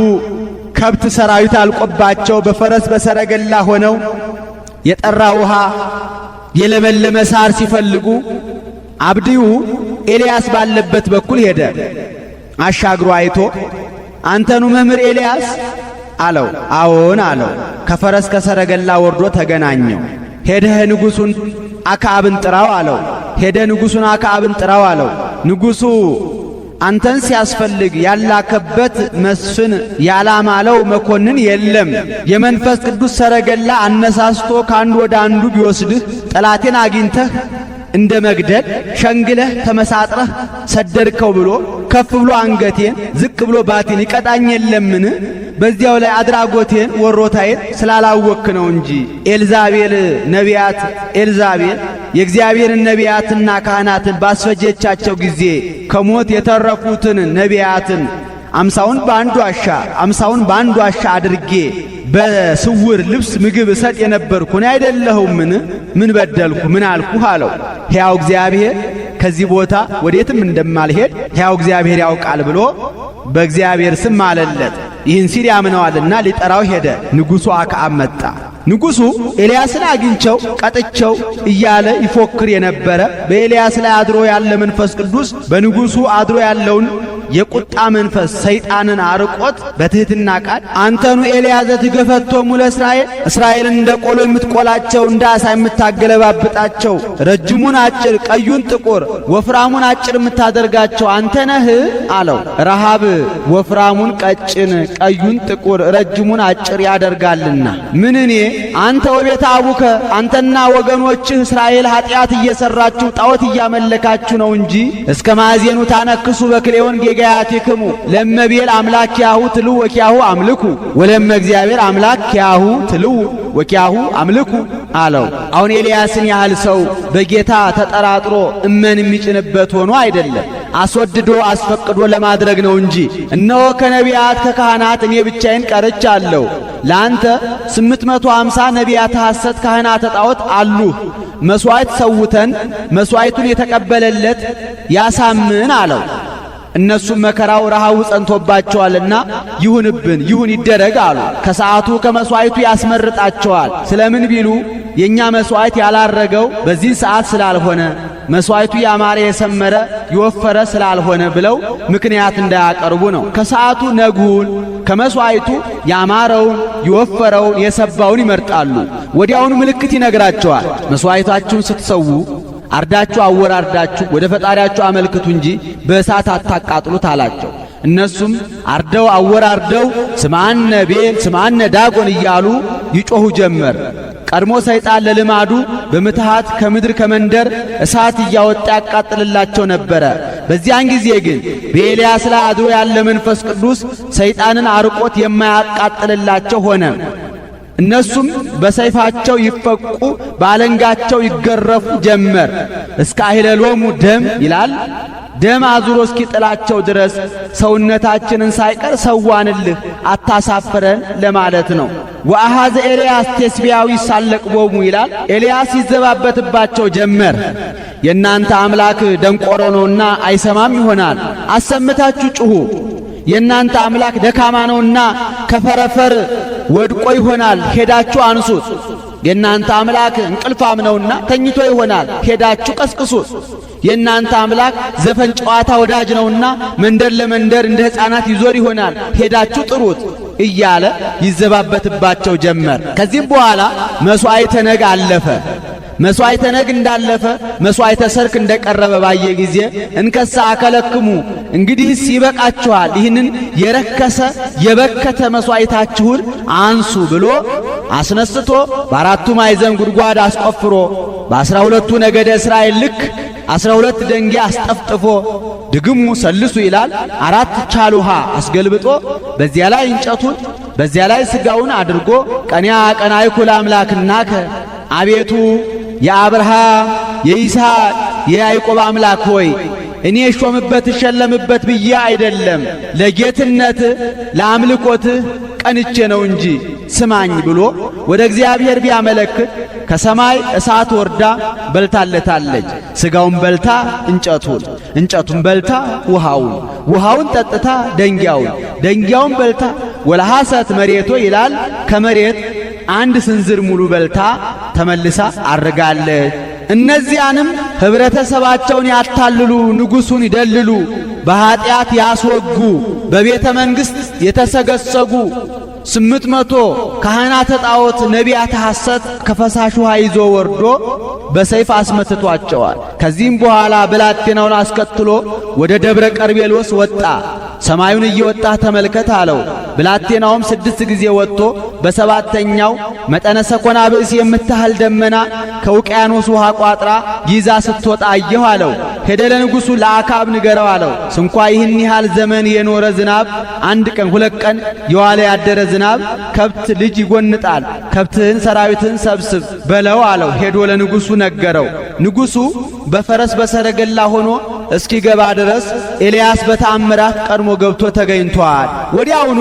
ከብት ሰራዊት አልቆባቸው በፈረስ በሰረገላ ሆነው የጠራ ውሃ የለመለመ ሳር ሲፈልጉ አብዲው ኤልያስ ባለበት በኩል ሄደ። አሻግሮ አይቶ አንተኑ መምህር ኤልያስ አለው። አዎን አለው። ከፈረስ ከሰረገላ ወርዶ ተገናኘው። ሄደህ ንጉሡን አክዓብን ጥራው አለው። ሄደ ንጉሡን አክዓብን ጥራው አለው። ንጉሡ አንተን ሲያስፈልግ ያላከበት መስፍን ያላማለው መኮንን የለም። የመንፈስ ቅዱስ ሰረገላ አነሳስቶ ካንዱ ወደ አንዱ ቢወስድህ ጠላቴን አግኝተህ እንደ መግደል ሸንግለህ ተመሳጥረህ ሰደድከው ብሎ ከፍ ብሎ አንገቴን ዝቅ ብሎ ባቴን ይቀጣኝ የለምን? በዚያው ላይ አድራጎቴን ወሮታዬን ስላላወክ ነው እንጂ። ኤልዛቤል ነቢያት ኤልዛቤል የእግዚአብሔርን ነቢያትና ካህናትን ባስፈጀቻቸው ጊዜ ከሞት የተረፉትን ነቢያትን አምሳውን በአንዱ ዋሻ አድርጌ በስውር ልብስ ምግብ እሰጥ የነበርኩ እኔ አይደለሁምን? ምን በደልኩ? ምን አልኩህ? አለው። ሕያው እግዚአብሔር ከዚህ ቦታ ወዴትም እንደማልሄድ ሕያው እግዚአብሔር ያውቃል ብሎ በእግዚአብሔር ስም ማለለት። ይህን ሲል ያምነዋልና ሊጠራው ሄደ። ንጉሡ አክዓብ መጣ። ንጉሡ ኤልያስን አግኝቸው ቀጥቸው እያለ ይፎክር የነበረ በኤልያስ ላይ አድሮ ያለ መንፈስ ቅዱስ በንጉሡ አድሮ ያለውን የቁጣ መንፈስ ሰይጣንን አርቆት በትሕትና ቃል አንተኑ ኤልያዘ ትገፈቶሙ ለእስራኤል እስራኤልን እንደ ቆሎ የምትቆላቸው እንደ ዓሣ የምታገለባብጣቸው ረጅሙን አጭር ቀዩን ጥቁር ወፍራሙን አጭር የምታደርጋቸው አንተ ነህ አለው። ረሃብ ወፍራሙን ቀጭን ቀዩን ጥቁር ረጅሙን አጭር ያደርጋልና ምን እኔ አንተ ወቤተ አቡከ አንተና ወገኖችህ እስራኤል ኀጢአት እየሰራችሁ ጣዖት እያመለካችሁ ነው እንጂ እስከ ማዕዜኑ ታነክሱ በክሌዎን ጌጋያቲክሙ ለመቤል አምላክ ያሁ ትሉ ወኪያሁ አምልኩ ወለመ እግዚአብሔር አምላክ ያሁ ትሉ ወኪያሁ አምልኩ አለው። አሁን ኤልያስን ያህል ሰው በጌታ ተጠራጥሮ እመን የሚጭንበት ሆኖ አይደለም፣ አስወድዶ አስፈቅዶ ለማድረግ ነው እንጂ። እነሆ ከነቢያት ከካህናት እኔ ብቻዬን ቀርቻለሁ። ለአንተ 850 ነቢያት ሐሰት ካህናተ ጣዖት አሉህ። መሥዋዕት ሰውተን መሥዋዕቱን የተቀበለለት ያሳምን አለው። እነሱም መከራው ረሃቡ ጸንቶባቸዋልና ይሁንብን ይሁን ይደረግ አሉ። ከሰዓቱ ከመሥዋዕቱ ያስመርጣቸዋል። ስለምን ቢሉ የኛ መሥዋዕት ያላረገው በዚህ ሰዓት ስላልሆነ መሥዋዕቱ ያማረ የሰመረ የወፈረ ስላልሆነ ብለው ምክንያት እንዳያቀርቡ ነው። ከሰዓቱ ነጉን ከመሥዋዕቱ ያማረውን የወፈረውን የሰባውን ይመርጣሉ። ወዲያውኑ ምልክት ይነግራቸዋል። መሥዋዕታችሁን ስትሰዉ አርዳችሁ አወራርዳችሁ ወደ ፈጣሪያችሁ አመልክቱ እንጂ በእሳት አታቃጥሉት አላቸው። እነሱም አርደው አወራርደው ስማነ ቤል ስማነ ዳጎን እያሉ ይጮኹ ጀመር። ቀድሞ ሰይጣን ለልማዱ በምትሃት ከምድር ከመንደር እሳት እያወጣ ያቃጥልላቸው ነበረ። በዚያን ጊዜ ግን በኤልያስ ላይ አድሮ ያለ መንፈስ ቅዱስ ሰይጣንን አርቆት የማያቃጥልላቸው ሆነ። እነሱም በሰይፋቸው ይፈቁ ባለንጋቸው ይገረፉ ጀመር። እስከ አይለሎሙ ደም ይላል። ደም አዙሮ እስኪጥላቸው ድረስ ሰውነታችንን ሳይቀር ሰዋንልህ አታሳፍረን ለማለት ነው። ወአሃዘ ኤልያስ ቴስቢያዊ ይሳለቅቦሙ ይላል። ኤልያስ ይዘባበትባቸው ጀመር። የእናንተ አምላክ ደንቆሮ ነውና አይሰማም ይሆናል፣ አሰምታችሁ ጩኹ። የእናንተ አምላክ ደካማ ነውና ከፈረፈር ወድቆ ይሆናል፣ ሄዳችሁ አንሱት። የእናንተ አምላክ እንቅልፋም ነውና ተኝቶ ይሆናል፣ ሄዳችሁ ቀስቅሱት። የእናንተ አምላክ ዘፈን ጨዋታ ወዳጅ ነውና መንደር ለመንደር እንደ ሕፃናት ይዞር ይሆናል፣ ሄዳችሁ ጥሩት እያለ ይዘባበትባቸው ጀመር። ከዚህም በኋላ መሥዋዕተ ነግ አለፈ። መሥዋዕተ ነግ እንዳለፈ መሥዋዕተ ሰርክ እንደቀረበ ባየ ጊዜ እንከሳ አከለክሙ፣ እንግዲህስ ይበቃችኋል፣ ይህንን የረከሰ የበከተ መሥዋዕታችሁን አንሱ ብሎ አስነስቶ በአራቱ ማዕዘን ጉድጓድ አስቆፍሮ በ12ቱ ነገደ እስራኤል ልክ 12 ደንጊያ አስጠፍጥፎ ድግሙ ሰልሱ ይላል። 4 ቻል ውሃ አስገልብጦ በዚያ ላይ እንጨቱን በዚያ ላይ ሥጋውን አድርጎ ቀንያ ቀናይኩ ለአምላክናከ፣ አቤቱ የአብርሃም የይስሐቅ የያዕቆብ አምላክ ሆይ እኔ ሾምበት እሸለምበት ብዬ አይደለም፣ ለጌትነት ለአምልኮት ቀንቼ ነው እንጂ ስማኝ ብሎ ወደ እግዚአብሔር ቢያመለክት ከሰማይ እሳት ወርዳ በልታለታለች። ሥጋውን በልታ እንጨቱን በልታ ውሃውን ጠጥታ ደንጊያውን በልታ ወለሐሰት መሬቶ ይላል። ከመሬት አንድ ስንዝር ሙሉ በልታ ተመልሳ አርጋለች። እነዚያንም ኅብረተሰባቸውን ያታልሉ፣ ንጉሡን ይደልሉ፣ በኀጢአት ያስወጉ፣ በቤተ መንግሥት የተሰገሰጉ 800 ካህናተ ጣዖት ነቢያተ ሐሰት ከፈሳሽ ውሃ ይዞ ወርዶ በሰይፍ አስመትቷቸዋል። ከዚህም በኋላ ብላቴናውን አስከትሎ ወደ ደብረ ቀርሜሎስ ወጣ። ሰማዩን እየወጣ ተመልከት አለው። ብላቴናውም 6 ጊዜ ወጥቶ በሰባተኛው መጠነ ሰኮና ብእስ የምታህል ደመና ከውቅያኖስ ውሃ ቋጥራ ይዛ ስትወጣ አየሁ አለው። ሄደ ለንጉሡ ለአካብ ንገረው አለው። ስንኳ ይህን ያህል ዘመን የኖረ ዝናብ 1 ቀን 2 ቀን የዋለ ያደረ ዝናብ ከብት ልጅ ይጎንጣል፣ ከብትህን ሰራዊትን ሰብስብ በለው አለው። ሄዶ ለንጉሡ ነገረው። ንጉሡ በፈረስ በሰረገላ ሆኖ እስኪገባ ድረስ ኤልያስ በተአምራት ቀድሞ ገብቶ ተገኝቷል። ወዲያውኑ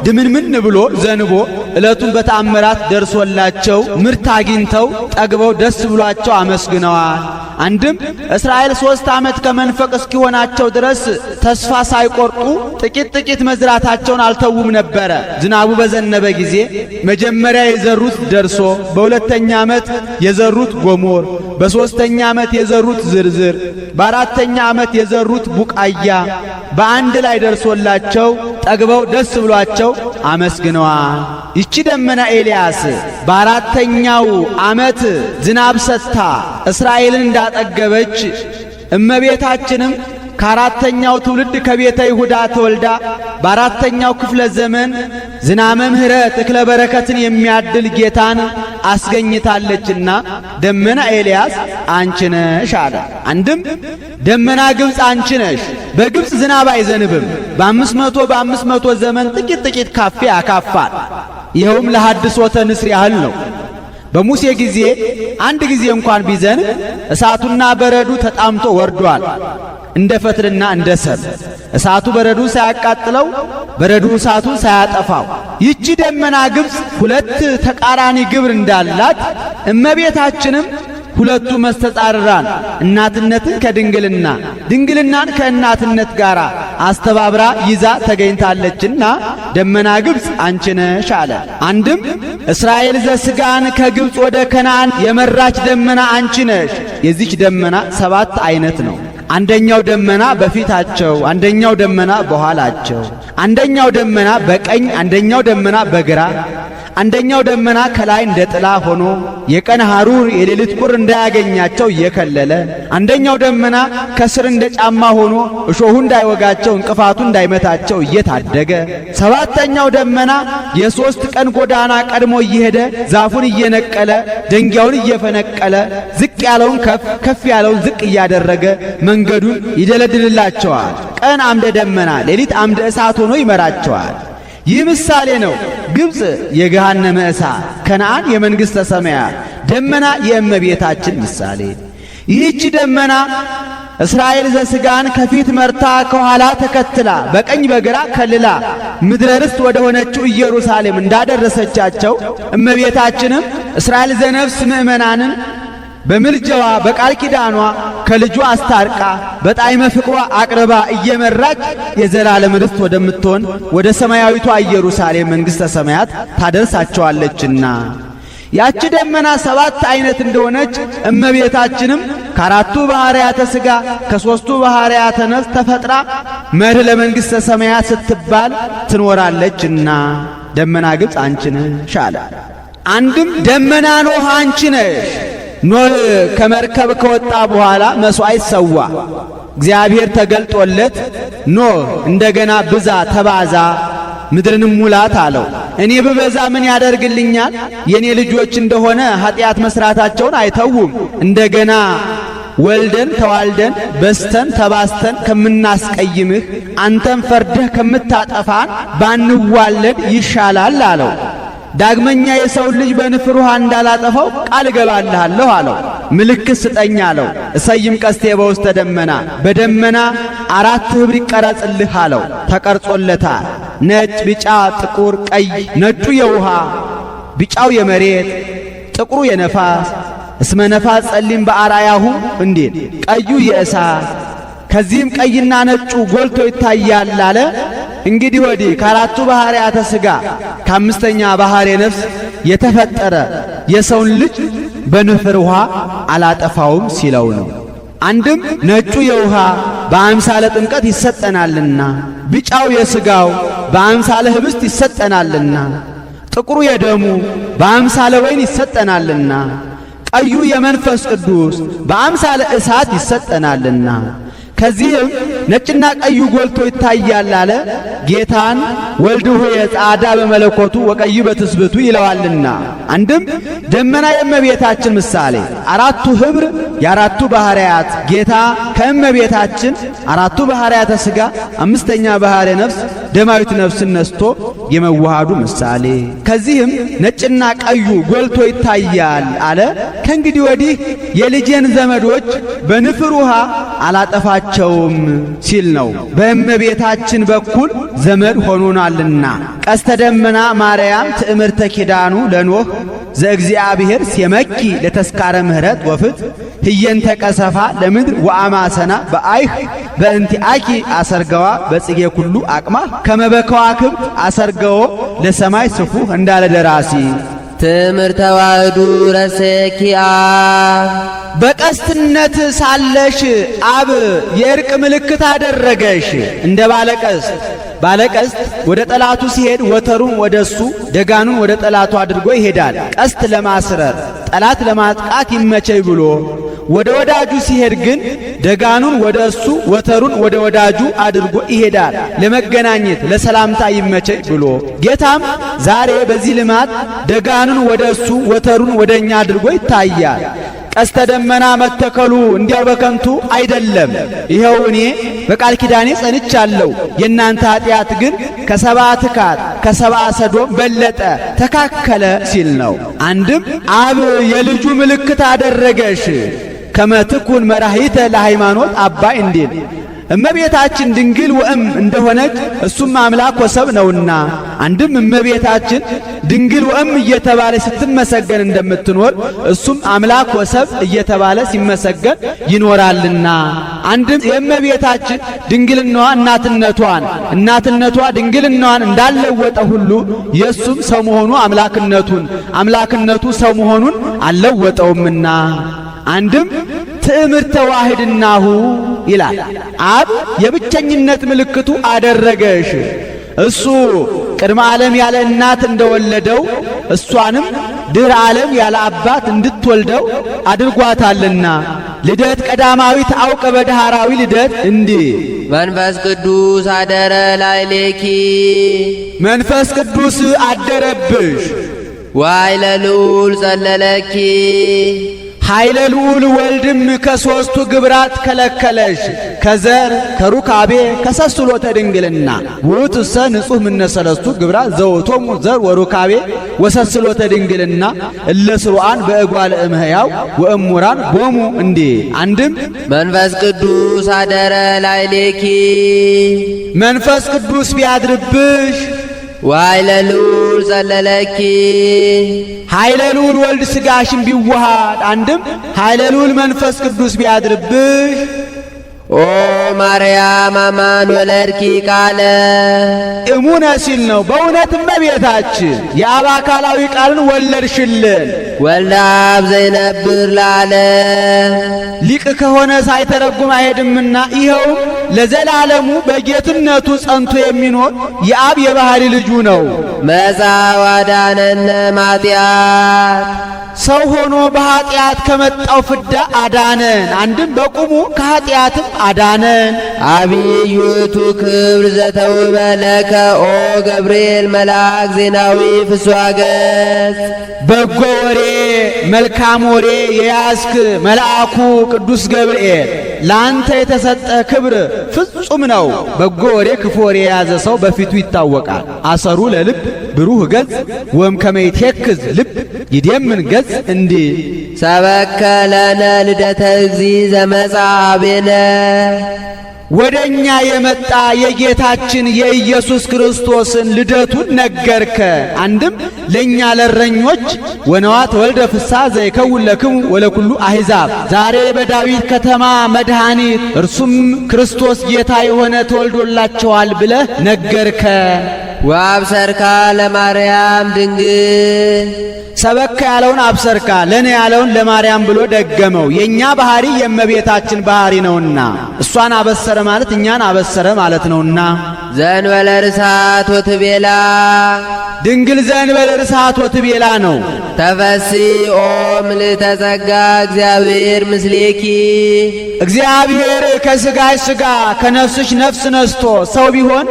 ድምንምን ብሎ ዘንቦ ዕለቱን በተአምራት ደርሶላቸው ምርት አግኝተው ጠግበው ደስ ብሏቸው አመስግነዋል። አንድም እስራኤል 3 ዓመት ከመንፈቅ እስኪሆናቸው ድረስ ተስፋ ሳይቆርጡ ጥቂት መዝራታቸውን አልተውም ነበረ። ዝናቡ በዘነበ ጊዜ መጀመሪያ የዘሩት ደርሶ፣ በሁለተኛ ዓመት የዘሩት ጎሞር፣ በሦስተኛ ዓመት የዘሩት ዝርዝር፣ በአራተኛ ዓመት የዘሩት ቡቃያ በአንድ ላይ ደርሶላቸው ጠግበው ደስ ብሏቸው አመስግነዋል። ይቺ ደመና ኤልያስ በአራተኛው ዓመት ዝናብ ሰጥታ እስራኤልን እንዳጠገበች እመቤታችንም ከአራተኛው ትውልድ ከቤተ ይሁዳ ተወልዳ በአራተኛው ክፍለ ዘመን ዝናመ ምሕረት እክለ በረከትን የሚያድል ጌታን አስገኝታለችና ደመና ኤልያስ አንቺ ነሽ አለ። አንድም ደመና ግብፅ አንቺ ነሽ። በግብፅ ዝናብ አይዘንብም። በ500 ዘመን ጥቂት ካፌ ያካፋል። ይኸውም ለሐድሶተ ንስር ያህል ነው። በሙሴ ጊዜ አንድ ጊዜ እንኳን ቢዘንብ እሳቱና በረዱ ተጣምቶ ወርዷል፣ እንደ ፈትልና እንደ ሰም። እሳቱ በረዱን ሳያቃጥለው፣ በረዱ እሳቱን ሳያጠፋው። ይቺ ደመና ግብፅ 2 ተቃራኒ ግብር እንዳላት እመቤታችንም 2ቱ መስተጻርራን እናትነትን ከድንግልና ድንግልናን ከእናትነት ጋር አስተባብራ ይዛ ተገኝታለችና ደመና ግብፅ አንቺ ነሽ አለ። አንድም እስራኤል ዘሥጋን ከግብፅ ወደ ከነዓን የመራች ደመና አንቺ ነሽ። የዚች ደመና 7 አይነት ነው። አንደኛው ደመና በፊታቸው፣ አንደኛው ደመና በኋላቸው፣ አንደኛው ደመና በቀኝ፣ አንደኛው ደመና በግራ፣ አንደኛው ደመና ከላይ እንደ ጥላ ሆኖ የቀን ሐሩር የሌሊት ቁር እንዳያገኛቸው እየከለለ፣ አንደኛው ደመና ከስር እንደ ጫማ ሆኖ እሾሁ እንዳይወጋቸው እንቅፋቱ እንዳይመታቸው እየታደገ፣ 7ተኛው ደመና የ3 ቀን ጎዳና ቀድሞ እየሄደ ዛፉን እየነቀለ ደንጊያውን እየፈነቀለ ዝቅ ያለውን ከፍ ያለውን ዝቅ እያደረገ መንገዱን ይደለድልላቸዋል። ቀን አምደ ደመና ሌሊት አምደ እሳት ሆኖ ይመራቸዋል። ይህ ምሳሌ ነው። ግብፅ የገሃነመ እሳት፣ ከነዓን የመንግሥተ ሰማያት፣ ደመና የእመቤታችን ምሳሌ። ይህች ደመና እስራኤል ዘሥጋን ከፊት መርታ ከኋላ ተከትላ በቀኝ በግራ ከልላ ምድረ ርስት ወደ ሆነችው ኢየሩሳሌም እንዳደረሰቻቸው እመቤታችንም እስራኤል ዘነፍስ ምእመናንን በምልጃዋ በቃል ኪዳኗ ከልጇ አስታርቃ በጣዕመ ፍቅሯ አቅርባ እየመራች የዘላለም ርስት ወደምትሆን ወደ ሰማያዊቷ ኢየሩሳሌም መንግሥተ ሰማያት ታደርሳቸዋለችና ያቺ ደመና 7 አይነት እንደሆነች እመቤታችንም ከአራቱ ባሕርያተ ሥጋ ከሦስቱ ባሕርያተ ነፍስ ተፈጥራ መርህ ለመንግሥተ ሰማያት ስትባል ትኖራለችና ደመና ግብፅ አንቺ ነሽ አለ። አንድም ደመና ኖህ አንቺ ነሽ። ኖህ ከመርከብ ከወጣ በኋላ መሥዋዕት ሰዋ። እግዚአብሔር ተገልጦለት ኖህ እንደገና ብዛ ተባዛ ምድርንም ሙላት አለው። እኔ ብበዛ ምን ያደርግልኛል? የኔ ልጆች እንደሆነ ኃጢአት መስራታቸውን አይተውም። እንደገና ወልደን ተዋልደን በስተን ተባስተን ከምናስቀይምህ አንተም ፈርደህ ከምታጠፋን ባንዋለድ ይሻላል አለው። ዳግመኛ የሰው ልጅ በንፍር ውሃ እንዳላጠፋው ቃል እገባልሃለሁ አለው። ምልክት ስጠኝ አለው። እሰይም ቀስቴ በውስተ ደመና፣ በደመና 4 ኅብር ይቀረጽልህ አለው። ተቀርጾለታል። ነጭ፣ ቢጫ፣ ጥቁር፣ ቀይ። ነጩ የውሃ፣ ቢጫው የመሬት፣ ጥቁሩ የነፋስ እስመ ነፋስ ጸሊም በአርአያሁ እንዲል፣ ቀዩ የእሳት። ከዚህም ቀይና ነጩ ጎልቶ ይታያል አለ። እንግዲህ ወዲህ ከአራቱ ባሕርያተ ሥጋ ከአምስተኛ ባሕርየ ነፍስ የተፈጠረ የሰውን ልጅ በንፍር ውሃ አላጠፋውም ሲለው ነው። አንድም ነጩ የውሃ በአምሳለ ጥምቀት ይሰጠናልና፣ ቢጫው የሥጋው በአምሳለ ኅብስት ይሰጠናልና፣ ጥቁሩ የደሙ በአምሳለ ወይን ይሰጠናልና፣ ቀዩ የመንፈስ ቅዱስ በአምሳለ እሳት ይሰጠናልና ከዚህም ነጭና ቀዩ ጎልቶ ይታያል አለ። ጌታን ወልድ ሆይ ጻዕዳ በመለኮቱ ወቀይ በትስብእቱ ይለዋልና። አንድም ደመና የእመቤታችን ምሳሌ፣ 4ቱ ኅብር የአራቱ ባሕርያት ጌታ ከእመቤታችን 4ቱ ባሕርያተ ሥጋ 5ኛ ባሕርየ ነፍስ ደማዊት ነፍስን ነስቶ የመዋሃዱ ምሳሌ። ከዚህም ነጭና ቀዩ ጎልቶ ይታያል አለ። ከእንግዲህ ወዲህ የልጄን ዘመዶች በንፍር ውሃ አላጠፋቸውም ሲል ነው። በእመቤታችን በኩል ዘመድ ሆኖናልና። ቀስተ ደመና ማርያም ትእምርተ ኪዳኑ ለኖህ ዘእግዚአብሔር ሴመኪ ለተስካረ ምህረት ወፍት ህየንተ ቀሰፋ ለምድር ወአማሰና በአይህ በእንቲአኪ አሰርገዋ በጽጌ ኩሉ አቅማ ከመበከዋክብት አሰርገዎ ለሰማይ ስፉ እንዳለ ደራሲ ትምህርተ ተዋሕዱ ረሴኪአ በቀስትነት ሳለሽ አብ የእርቅ ምልክት አደረገሽ። እንደ ባለቀስት ወደ ጠላቱ ሲሄድ ወተሩን ወደሱ ደጋኑን ወደ ጠላቱ አድርጎ ይሄዳል። ቀስት ለማስረር ጠላት ለማጥቃት ይመቸይ ብሎ ወደ ወዳጁ ሲሄድ ግን ደጋኑን ወደ እሱ ወተሩን ወደ ወዳጁ አድርጎ ይሄዳል። ለመገናኘት ለሰላምታ ይመቸይ ብሎ ጌታም ዛሬ በዚህ ልማት ደጋኑን ወደ እሱ ወተሩን ወደኛ አድርጎ ይታያል። ቀስተ ደመና መተከሉ እንዲያው በከንቱ አይደለም። ይኸው እኔ በቃል ኪዳኔ ጸንቻለሁ፣ የእናንተ ኃጢአት ግን ከሰባ ትካት ከሰባ ሰዶም በለጠ ተካከለ ሲል ነው። አንድም አብ የልጁ ምልክት አደረገሽ ከመትኩን መራሂተ ለሃይማኖት አባይ እንዲል እመቤታችን ድንግል ወእም እንደሆነች እሱም አምላክ ወሰብ ነውና፣ አንድም እመቤታችን ድንግል ወእም እየተባለ ስትመሰገን እንደምትኖር እሱም አምላክ ወሰብ እየተባለ ሲመሰገን ይኖራልና፣ አንድም የእመቤታችን ድንግልናዋ እናትነቷ ድንግልናዋን እንዳለወጠ ሁሉ የእሱም ሰው መሆኑ አምላክነቱ ሰው መሆኑን አልለወጠውምና፣ አንድም ትእምርተ ዋሕድናሁ ይላል። አብ የብቸኝነት ምልክቱ አደረገሽ። እሱ ቅድመ ዓለም ያለ እናት እንደወለደው እሷንም ድኅረ ዓለም ያለ አባት እንድትወልደው አድርጓታልና ልደት ቀዳማዊት አውቀ በዳህራዊ ልደት እንዲህ መንፈስ ቅዱስ አደረ ላዕሌኪ መንፈስ ቅዱስ አደረብሽ ዋይ ለልዑል ጸለለኪ ኃይለ ልዑል ወልድም ከሦስቱ ግብራት ከለከለሽ ከዘር ከሩካቤ ከሰስሎተ ድንግልና ውእቱሰ ንጹሕ ምነ ሰለስቱ ግብራት ዘውእቶሙ ዘር ወሩካቤ ወሰስሎተ ድንግልና እለ ስሩዓን በእጓለ እምሕያው ወእሙራን ቦሙ እንዲል። አንድም መንፈስ ቅዱስ አደረ ላዕሌኪ መንፈስ ቅዱስ ቢያድርብሽ ወኃይለ ልዑል ጸለለኪ ኃይለ ልዑል ወልድ ሥጋሽን ቢዋሃድ አንድም ኃይለ ልዑል መንፈስ ቅዱስ ቢያድርብሽ ኦ ማርያም አማን ወለድኪ ቃለ እሙነ ሲል ነው። በእውነት እመቤታችን የአብ አካላዊ ቃልን ወለድሽልን። ወልደ አብ ዘይነብር ለዓለም ሊቅ ከሆነ ሳይተረጉም አይሄድምና ይኸውም ለዘላለሙ በጌትነቱ ጸንቶ የሚኖር የአብ የባህሪ ልጁ ነው። መጻ ወአዳነነ እምኃጢአት ሰው ሆኖ በኀጢአት ከመጣው ፍዳ አዳነን። አንድም በቁሙ ከኀጢአትም አዳነን። አብይ ውእቱ ክብር ዘተውበ ለከ ኦ ገብርኤል መልአክ ዜናዊ ፍስሐ ገጽ በጎ ወሬ መልካም ወሬ የያዝክ መልአኩ ቅዱስ ገብርኤል ለአንተ የተሰጠ ክብር ፍጹም ነው። በጎ ወሬ ክፉ ወሬ የያዘ ሰው በፊቱ ይታወቃል። አሰሩ ለልብ ብሩህ ገጽ ወም ከመይቴክዝ ልብ ይደምን ገጽ እንዲህ ሰበከ ለነ ልደተ እግዚእ ዘመጻ አቤነ ወደኛ የመጣ የጌታችን የኢየሱስ ክርስቶስን ልደቱን ነገርከ። አንድም ለኛ ለረኞች ወነዋት ወልደ ፍስሐ ዘይከውን ለክሙ ወለኩሉ አሕዛብ ዛሬ በዳዊት ከተማ መድኃኒት እርሱም ክርስቶስ ጌታ የሆነ ተወልዶላቸዋል ብለህ ነገርከ። ወአብሰርካ ለማርያም ድንግል ሰበካ ያለውን አብሰርካ ለኔ ያለውን ለማርያም ብሎ ደገመው። የኛ ባህሪ የእመቤታችን ባህሪ ነውና እሷን አበሰረ ማለት እኛን አበሰረ ማለት ነውና ዘእንበለ ርሳት ወትቤላ ድንግል ዘእንበለ ርሳት ወትቤላ ነው። ተፈሲ ኦ ምልዕተ ጸጋ እግዚአብሔር ምስሌኪ እግዚአብሔር ከሥጋሽ ሥጋ ከነፍስሽ ነፍስ ነስቶ ሰው ቢሆን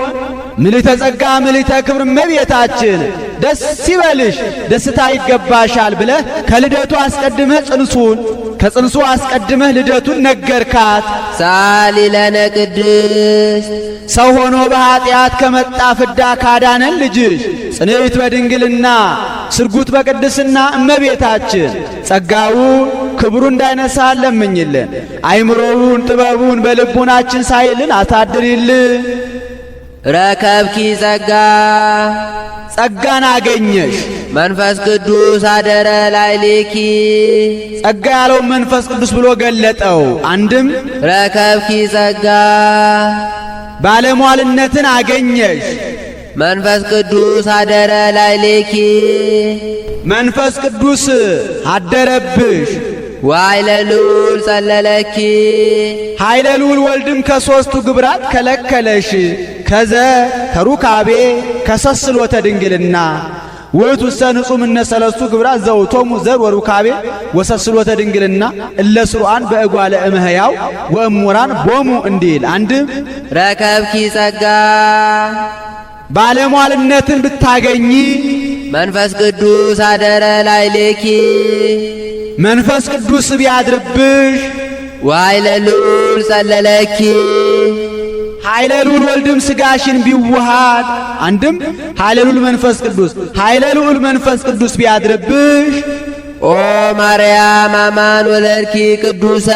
ምልዕተ ጸጋ ምልዕተ ክብር እመቤታችን ደስ ይበልሽ ደስታ ይገባሻል ብለህ ከልደቱ አስቀድመህ ጽንሱን ከጽንሱ አስቀድመህ ልደቱን ነገርካት። ሳሊ ለነ ቅድስት ሰው ሆኖ በኀጢአት ከመጣ ፍዳ ካዳነን ልጅሽ ጽንዕት በድንግልና ስርጉት በቅድስና እመቤታችን ጸጋውን ክብሩ እንዳይነሳ ለምኝልን። አይምሮውን ጥበቡን በልቡናችን ሳይልን አሳድሪልን። ረከብኪ ጸጋ ጸጋን አገኘሽ። መንፈስ ቅዱስ አደረ ላዕሌኪ ጸጋ ያለውን መንፈስ ቅዱስ ብሎ ገለጠው። አንድም ረከብኪ ጸጋ ባለሟልነትን አገኘሽ። መንፈስ ቅዱስ አደረ ላዕሌኪ መንፈስ ቅዱስ አደረብሽ። ወኃይለ ልዑል ጸለለኪ ኃይለ ልዑል ወልድም ከሦስቱ ግብራት ከለከለሽ። ከዘ ከሩካቤ ከሰስሎተ ድንግልና ውእቱሰ ንጹሕ እምነ ሰለስቱ ግብራት ዘውእቶሙ ዘር ወሩካቤ ወሰስሎተ ድንግልና እለ ስሩዓን በእጓለ እምሕያው ወእሙራን ቦሙ እንዲል። አንድም ረከብኪ ጸጋ ባለሟልነትን ብታገኚ መንፈስ ቅዱስ አደረ ላዕሌኪ መንፈስ ቅዱስ ቢያድርብሽ ወኃይለ ልዑል ጸለለኪ ኃይለ ልዑል ወልድም ሥጋሽን ቢዋሃድ አንድም ኃይለ ልዑል መንፈስ ቅዱስ ኃይለ ልዑል መንፈስ ቅዱስ ቢያድርብሽ ኦ ማርያም አማን ወለድኪ ቅዱሰ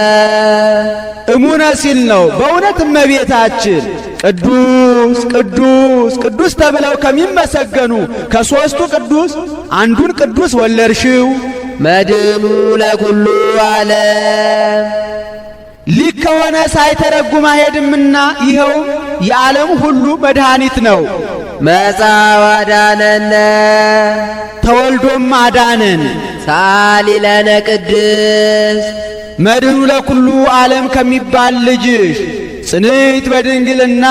እሙነ ሲል ነው። በእውነት እመቤታችን ቅዱስ ቅዱስ ቅዱስ ተብለው ከሚመሰገኑ ከሦስቱ ቅዱስ አንዱን ቅዱስ ወለድሽው። መድኑ ለኩሉ ዓለም ሊቅ ከሆነ ሳይተረጉም አይሄድምና ይኸውም የዓለም ሁሉ መድኃኒት ነው። መጻ ወአዳነነ ተወልዶም አዳነን። ሳሊ ለነ ቅድስት መድኑ ለኩሉ ዓለም ከሚባል ልጅሽ ጽንዕት በድንግልና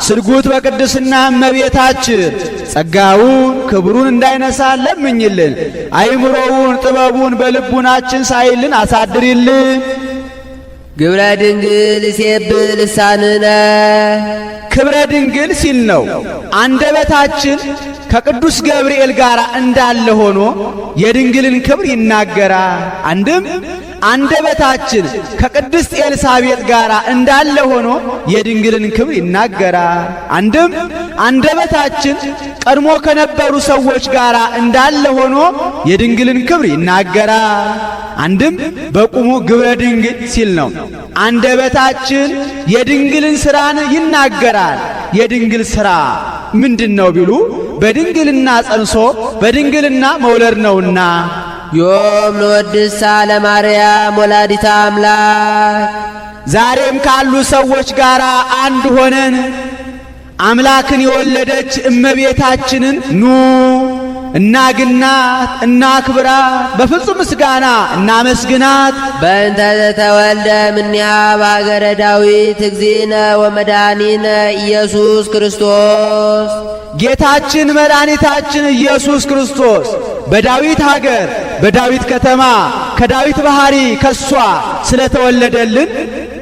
ስርጉት በቅድስና እመቤታችን ጸጋውን ክብሩን እንዳይነሳ ለምኝልን። አይምሮውን ጥበቡን በልቡናችን ሳይልን አሳድሪልን። ግብረ ድንግል ይሴብህ ልሳንነ ክብረ ድንግል ሲል ነው። አንደበታችን ከቅዱስ ገብርኤል ጋር እንዳለ ሆኖ የድንግልን ክብር ይናገራል። አንድም አንደበታችን ከቅድስት ኤልሳቤጥ ጋር እንዳለ ሆኖ የድንግልን ክብር ይናገራል። አንድም አንደበታችን ቀድሞ ከነበሩ ሰዎች ጋር እንዳለ ሆኖ የድንግልን ክብር ይናገራል። አንድም በቁሙ ግብረ ድንግል ሲል ነው። አንደበታችን የድንግልን ሥራን ይናገራል። የድንግል ሥራ ምንድን ነው ቢሉ በድንግልና ጸንሶ በድንግልና መውለድ ነውና ዮም ንወድሳ ለማርያም ወላዲተ አምላክ። ዛሬም ካሉ ሰዎች ጋር አንድ ሆነን አምላክን የወለደች እመቤታችንን ኑ እናግናት፣ እናክብራት፣ በፍጹም ምስጋና እናመስግናት። በእንተ ዘተወልደ እምኔሃ በአገረ ዳዊት እግዚእነ ወመድኃኒነ ኢየሱስ ክርስቶስ። ጌታችን መድኃኒታችን ኢየሱስ ክርስቶስ በዳዊት ሀገር በዳዊት ከተማ ከዳዊት ባሕሪ ከሷ ስለተወለደልን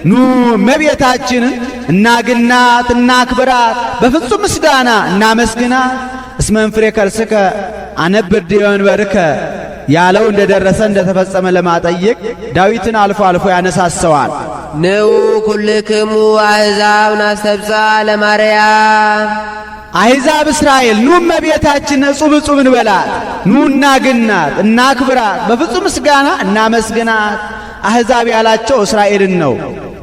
ኑ እመቤታችንን እናግናት፣ እናክብራት፣ በፍጹም ምስጋና እናመስግናት። እስመ እምፍሬ ከርስከ አነብር ዲበ መንበርከ ያለው እንደደረሰ እንደተፈጸመ ለማጠየቅ ዳዊትን አልፎ አልፎ ያነሳሰዋል። ንዑ ኩልክሙ አሕዛብ ናስተብጽሕ ለማርያም። አሕዛብ እስራኤል ኑ እመቤታችን እጹብ እጹብ እንበላት፣ ኑ እናግናት፣ እናክብራት፣ በፍጹም ምስጋና እናመስግናት። አሕዛብ ያላቸው እስራኤልን ነው፣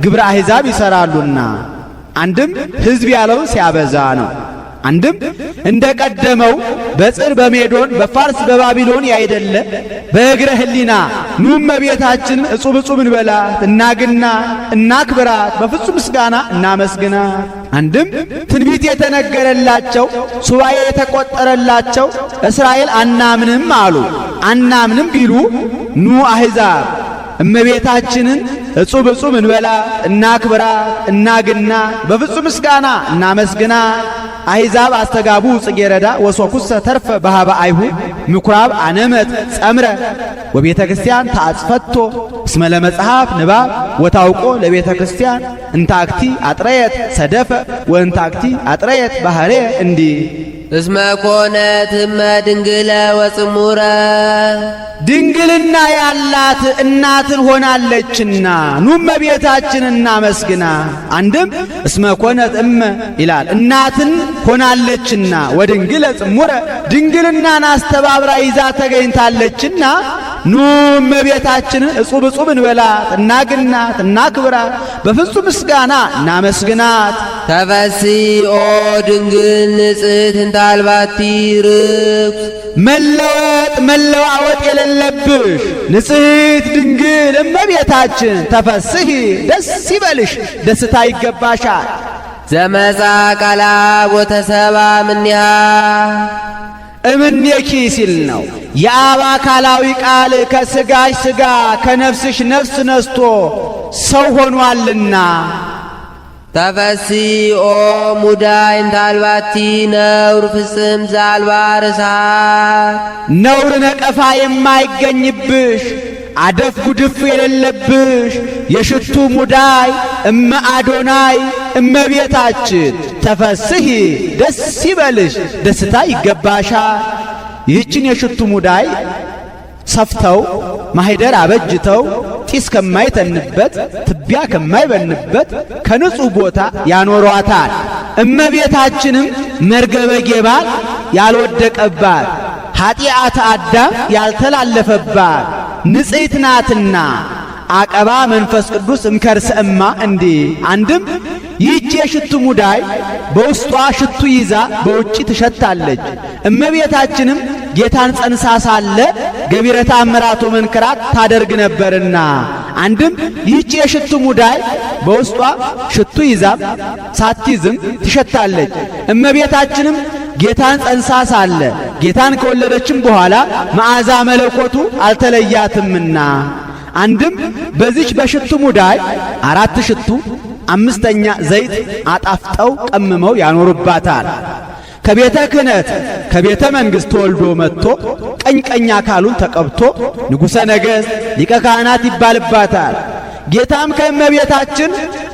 ግብረ አሕዛብ ይሠራሉና። አንድም ሕዝብ ያለውን ሲያበዛ ነው። አንድም እንደ ቀደመው በጽር በሜዶን በፋርስ በባቢሎን ያይደለ በእግረ ህሊና ኑ እመቤታችንን እጹብ እጹብ እንበላት፣ እናግናት፣ እናክብራት፣ በፍጹም ምስጋና እናመስግናት። አንድም ትንቢት የተነገረላቸው ሱባኤ የተቆጠረላቸው እስራኤል አናምንም አሉ። አናምንም ቢሉ ኑ አሕዛብ እመቤታችንን እጹብ እጹብ እንበላት፣ እናክብራት፣ እናግናት፣ በፍጹም ምስጋና እናመስግናት። አሕዛብ አስተጋቡ ጽጌረዳ ወሶኩሰ ተርፈ በሃበ አይሁድ ምኵራብ አነመት ጸምረ ወቤተ ክርስቲያን ተአጽፈቶ እስመ ለመጽሐፍ ንባብ ወታውቆ ለቤተ ክርስቲያን እንታክቲ አጥረየት ሰደፈ ወእንታክቲ አጥረየት ባህሬ እንዲህ እስመ ኮነት እመ ድንግለ ወጽሙረ። ድንግልና ያላት እናትን ሆናለችና ኑ እመቤታችን እናመስግና። አንድም እስመ ኮነት እመ ይላል እናትን ሆናለችና ወድንግለ ጽሙረ ድንግልናን አስተባብራ ይዛ ተገኝታለችና ኑ እመቤታችንን እጹብ እጹብ እንበላት፣ እናግናት፣ እናክብራት፣ በፍጹም ምስጋና እናመስግናት። ተፈሥሒ ኦ ድንግል ንጽሕት እንተ አልባቲ ርኩስ። መለወጥ መለዋወጥ የሌለብሽ ንጽሕት ድንግል እመቤታችን ተፈሥሒ ደስ ይበልሽ፣ ደስታ ይገባሻል። ዘመጻ ቃላ ወተሰባ እምኔሃ እምኔኪ ሲል ነው። የአብ አካላዊ ቃል ከሥጋሽ ሥጋ ከነፍስሽ ነፍስ ነስቶ ሰው ሆኗልና። ተፈሥሒ ኦ ሙዳይ እንተ አልባቲ ነውር ፍጽም ዘአልባ ርሳት። ነውር ነቀፋ የማይገኝብሽ አደፍ ጉድፍ የሌለብሽ የሽቱ ሙዳይ እመ አዶናይ እመቤታችን ተፈሥሒ ደስ ይበልሽ፣ ደስታ ይገባሻል። ይህችን የሽቱ ሙዳይ ሰፍተው ማኅደር አበጅተው ጢስ ከማይተንበት ትቢያ ከማይበንበት ከንጹሕ ቦታ ያኖሯታል። እመቤታችንም መርገበ ጌባል ያልወደቀባት ኀጢአተ አዳም ያልተላለፈባት ንጽሕት ናትና አቀባ መንፈስ ቅዱስ እምከርሰ እማ እንዲህ። አንድም ይህች የሽቱ ሙዳይ በውስጧ ሽቱ ይዛ በውጭ ትሸታለች። እመቤታችንም ጌታን ጸንሳ ሳለ ገቢረ ተአምራቱ መንክራት ታደርግ ነበርና። አንድም ይህች የሽቱ ሙዳይ በውስጧ ሽቱ ይዛም ሳትይዝም ትሸታለች። እመቤታችንም ጌታን ጸንሳ ሳለ ጌታን ከወለደችም በኋላ መዓዛ መለኮቱ አልተለያትምና። አንድም በዚች በሽቱ ሙዳይ 4 ሽቱ 5ኛ ዘይት አጣፍጠው ቀምመው ያኖሩባታል። ከቤተ ክህነት ከቤተ መንግሥት ተወልዶ መጥቶ ቀኝ ቀኝ አካሉን ተቀብቶ ንጉሠ ነገሥት ሊቀ ካህናት ይባልባታል። ጌታም ከእመቤታችን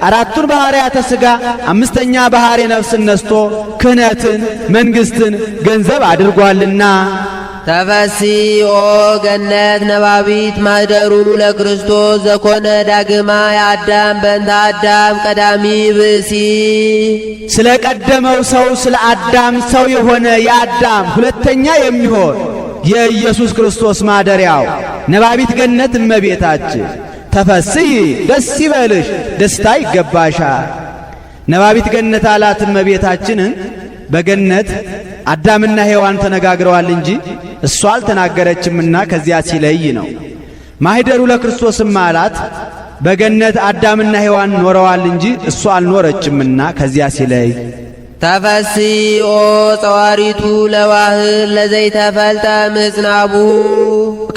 አራቱን ባሕርያተ ሥጋ አምስተኛ ባሕርየ ነፍስን ነስቶ ክህነትን መንግሥትን ገንዘብ አድርጓልና ተፈሲኦ ገነት ነባቢት ማኅደሩ ለክርስቶስ ዘኮነ ዳግማ የአዳም በእንተ አዳም ቀዳሚ ብእሲ ስለ ቀደመው ሰው ስለ አዳም ሰው የሆነ የአዳም ሁለተኛ የሚሆን የኢየሱስ ክርስቶስ ማደሪያው ነባቢት ገነት እመቤታችን ተፈስሒ ደስ ይበልሽ ደስታ ይገባሻል። ነባቢት ገነት አላት እመቤታችንን። በገነት አዳምና ሔዋን ተነጋግረዋል እንጂ እሷ አልተናገረችምና ከዚያ ሲለይ ነው። ማኅደሩ ለክርስቶስም አላት በገነት አዳምና ሔዋን ኖረዋል እንጂ እሷ አልኖረችምና ከዚያ ሲለይ ተፈሲኦ ጸዋሪቱ ለዋህል ለዘይተፈልጠ ምጽናቡ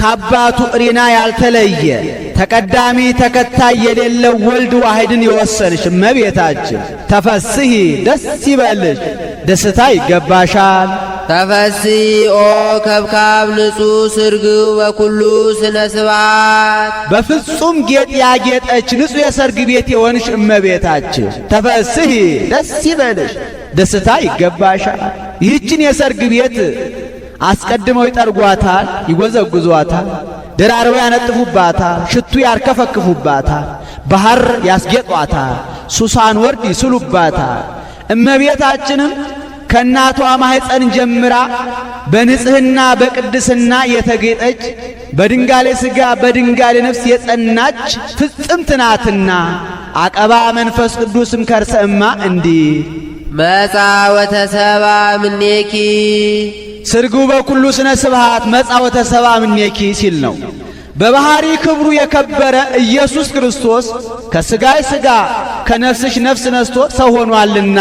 ከአባቱ እሪና ያልተለየ ተቀዳሚ ተከታይ የሌለው ወልድ ዋሕድን የወሰንሽ እመቤታችን ተፈስሒ ደስ ይበልሽ ደስታ ይገባሻል። ተፈሲኦ ከብካብ ንጹሕ ስርግው በኩሉ ስነ ስብሐት በፍጹም ጌጥ ያጌጠች ንጹሕ የሰርግ ቤት የሆንሽ እመቤታችን ተፈስሒ ደስ ይበልሽ ደስታ ይገባሻል። ይህችን የሰርግ ቤት አስቀድመው ይጠርጓታል፣ ይጎዘጉዟታል፣ ደራርበው ያነጥፉባታል፣ ሽቱ ያርከፈክፉባታል፣ ባህር ያስጌጧታል፣ ሱሳን ወርድ ይስሉባታል። እመቤታችንም ከእናቷ ማኅፀን ጀምራ በንጽሕና በቅድስና የተጌጠች በድንጋሌ ሥጋ በድንጋሌ ነፍስ የጸናች ፍጽምት ናትና አቀባ መንፈስ ቅዱስም ከርሰ እማ እንዲህ መጻ ወተሰባ ምኔኪ ስርጉ በኩሉ ስነ ስብሐት መጻ ወተሰባ ምኔኪ ሲል ነው። በባህሪ ክብሩ የከበረ ኢየሱስ ክርስቶስ ከሥጋይ ሥጋ ከነፍስሽ ነፍስ ነስቶ ሰው ሆኗልና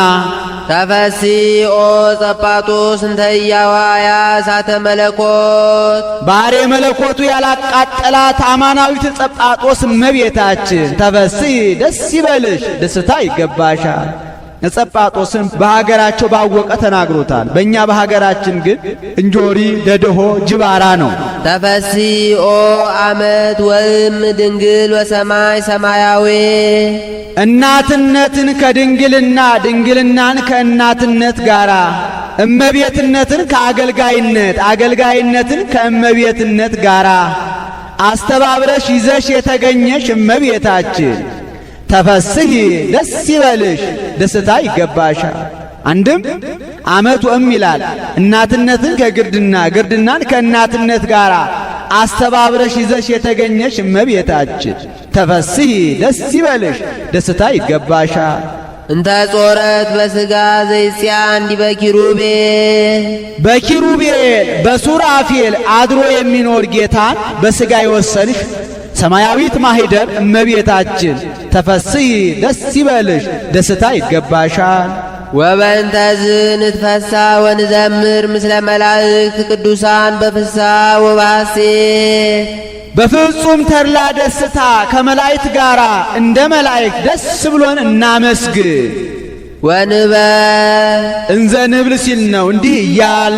ተፈሲኦ ጸጳጦስ እንተ ኢያዋያ እሳተ መለኮት ባሕሬ መለኮቱ ያላቃጠላት አማናዊት ጸጳጦስ እመቤታችን ተፈስሒ ደስ ይበልሽ ደስታ ይገባሻል። ጸጳጦስን በሀገራቸው ባወቀ ተናግሮታል። በእኛ በሀገራችን ግን እንጆሪ ደድሆ ጅባራ ነው። ተፈሲኦ አመት ወእም ድንግል ወሰማይ ሰማያዊ እናትነትን ከድንግልና ድንግልናን ከእናትነት ጋራ እመቤትነትን ከአገልጋይነት አገልጋይነትን ከእመቤትነት ጋራ አስተባብረሽ ይዘሽ የተገኘሽ እመቤታችን ተፈስሒ ደስ ይበልሽ ደስታ ይገባሻል። አንድም አመት ወእም ይላል እናትነትን ከግርድና ግርድናን ከእናትነት ጋር አስተባብረሽ ይዘሽ የተገኘሽ እመቤታችን ተፈስሒ ደስ ይበልሽ ደስታ ይገባሻል። እንተ ጾረት በሥጋ ዘይጽያን ዲበ ኪሩቤል በኪሩቤል በሱራፌል አድሮ የሚኖር ጌታን በሥጋ የወሰንሽ ሰማያዊት ማኅደር እመቤታችን ተፈስሒ ደስ ይበልሽ ደስታ ይገባሻል። ወበእንተዝ ንትፈሳ ወንዘምር ምስለ መላእክት ቅዱሳን በፍስሓ ወበሐሴት በፍጹም ተድላ ደስታ ከመላእክት ጋር እንደ መላእክት ደስ ብሎን እናመስግን። ወንበል እንዘ ንብል ሲል ነው እንዲህ እያል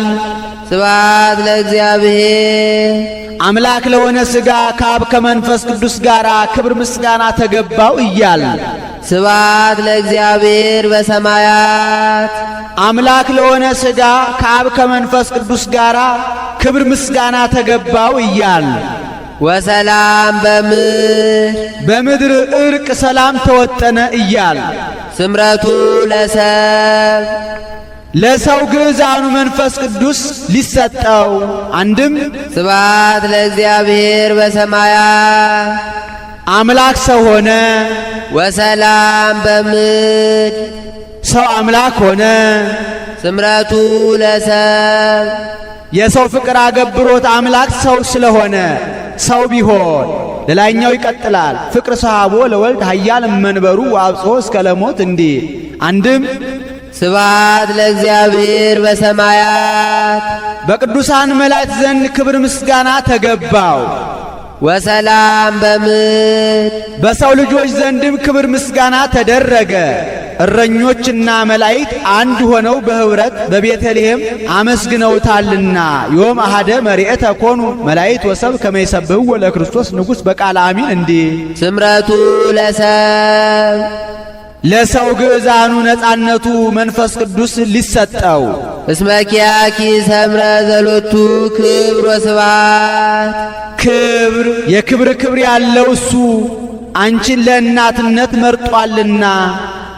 ስብሐት ለእግዚአብሔር አምላክ ለሆነ ሥጋ ከአብ ከመንፈስ ቅዱስ ጋር ክብር ምስጋና ተገባው እያል ስብሐት ለእግዚአብሔር በሰማያት አምላክ ለሆነ ሥጋ ከአብ ከመንፈስ ቅዱስ ጋር ክብር ምስጋና ተገባው እያል ወሰላም በምድር ዕርቅ ሰላም ተወጠነ እያል ስምረቱ ለሰው ግዕዛኑ መንፈስ ቅዱስ ሊሰጠው አንድም ስብሐት ለእግዚአብሔር በሰማያት አምላክ ሰው ሆነ። ወሰላም በምድር ሰው አምላክ ሆነ። ስምረቱ ለሰብ የሰው ፍቅር አገብሮት አምላክ ሰው ስለሆነ ሰው ቢሆን ለላይኛው ይቀጥላል። ፍቅር ሰሃቦ ለወልድ ኃያል መንበሩ ወአብጽሖ እስከ ለሞት እንዲህ አንድም ስብሐት ለእግዚአብሔር በሰማያት በቅዱሳን መላእክት ዘንድ ክብር ምስጋና ተገባው። ወሰላም በምድር በሰው ልጆች ዘንድም ክብር ምስጋና ተደረገ። እረኞችና መላእክት አንድ ሆነው በኅብረት በቤተልሔም አመስግነውታልና ዮም አሐደ መሪኤተ ኮኑ መላእክት ወሰብ ከመ ይሰብሕዎ ለክርስቶስ ንጉሥ በቃለ አሚን እንዲህ ስምረቱ ለሰብ ለሰው ግዕዛኑ ነጻነቱ መንፈስ ቅዱስ ሊሰጠው እስመ ኪያኪ ሰምረ ዘሎቱ ክብር ወስብሐት ክብር የክብር ክብር ያለው እሱ አንቺን ለእናትነት መርጧልና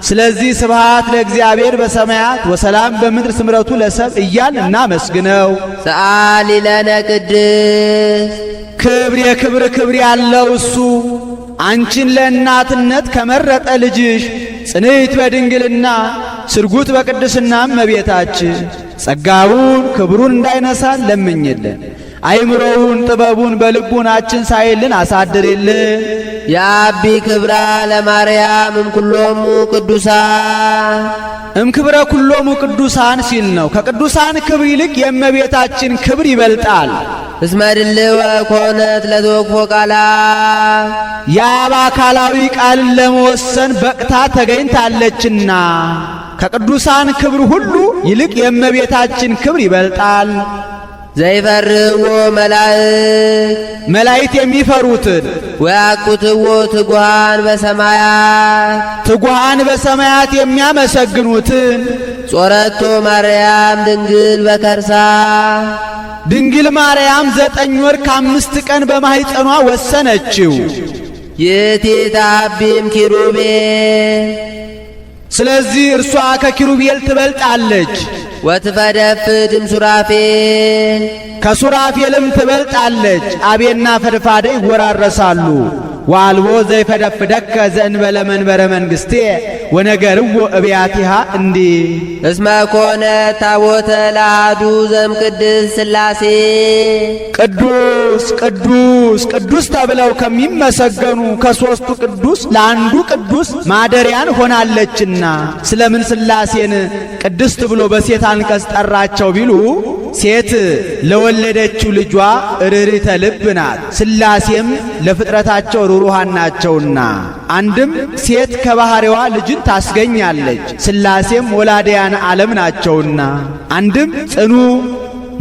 ስለዚህ ስብሐት ለእግዚአብሔር በሰማያት ወሰላም በምድር ስምረቱ ለሰብ እያል እናመስግነው። ሰአሊ ለነ ቅድስት ክብር የክብር ክብር ያለው እሱ አንቺን ለእናትነት ከመረጠ ልጅሽ ጽንዕት በድንግልና ስርጉት በቅድስናም እመቤታችን ጸጋውን ክብሩን እንዳይነሳን ለምኝልን። አይምሮውን ጥበቡን በልቡናችን ሳይልን አሳድርልን። የአቢ ክብራ ለማርያም እምኩሎሙ ቅዱሳን እምክብረ ኩሎሙ ቅዱሳን ሲል ነው። ከቅዱሳን ክብር ይልቅ የእመቤታችን ክብር ይበልጣል። እስመ ድልወ ኮነት ለተወክፎ ቃላ የአብ አካላዊ ቃልን ለመወሰን በቅታ ተገኝታለችና ከቅዱሳን ክብር ሁሉ ይልቅ የእመቤታችን ክብር ይበልጣል። ዘይፈርህዎ መላእክት መላእክት የሚፈሩትን ወያቁትዎ ትጉሃን በሰማያት ትጉሃን በሰማያት የሚያመሰግኑትን ጾረቶ ማርያም ድንግል በከርሳ ድንግል ማርያም 9 ወር ከ5 ቀን በማኅፀኗ ወሰነችው። ይእቲ ተአቢም ኪሩቤል ስለዚህ እርሷ ከኪሩቤል ትበልጣለች። ወትፈደፍድም ሱራፌል ከሱራፌልም ትበልጣለች። አቤና ፈድፋደ ይወራረሳሉ። ዋልቦ ዘይፈደፍደከ ዘእንበለ መንበረ መንግሥቴ ወነገርዎ እብያቲሃ እንዲህ እስመ ኮነ ታቦተ ለአሐዱ ዘእምቅድስት ሥላሴ ቅዱስ ቅዱስ ቅዱስ ተብለው ከሚመሰገኑ ከሦስቱ ቅዱስ ለአንዱ ቅዱስ ማደሪያን ሆናለችና ስለምን ሥላሴን ቅድስት ብሎ በሴት አንቀጽ ጠራቸው ቢሉ ሴት ለወለደችው ልጇ ርኅርኅተ ልብ ናት። ሥላሴም ለፍጥረታቸው ሩሩሃን ናቸውና አንድም ሴት ከባሕሪዋ ልጅን ታስገኛለች። ሥላሴም ወላዲያነ ዓለም ናቸውና አንድም ጽኑ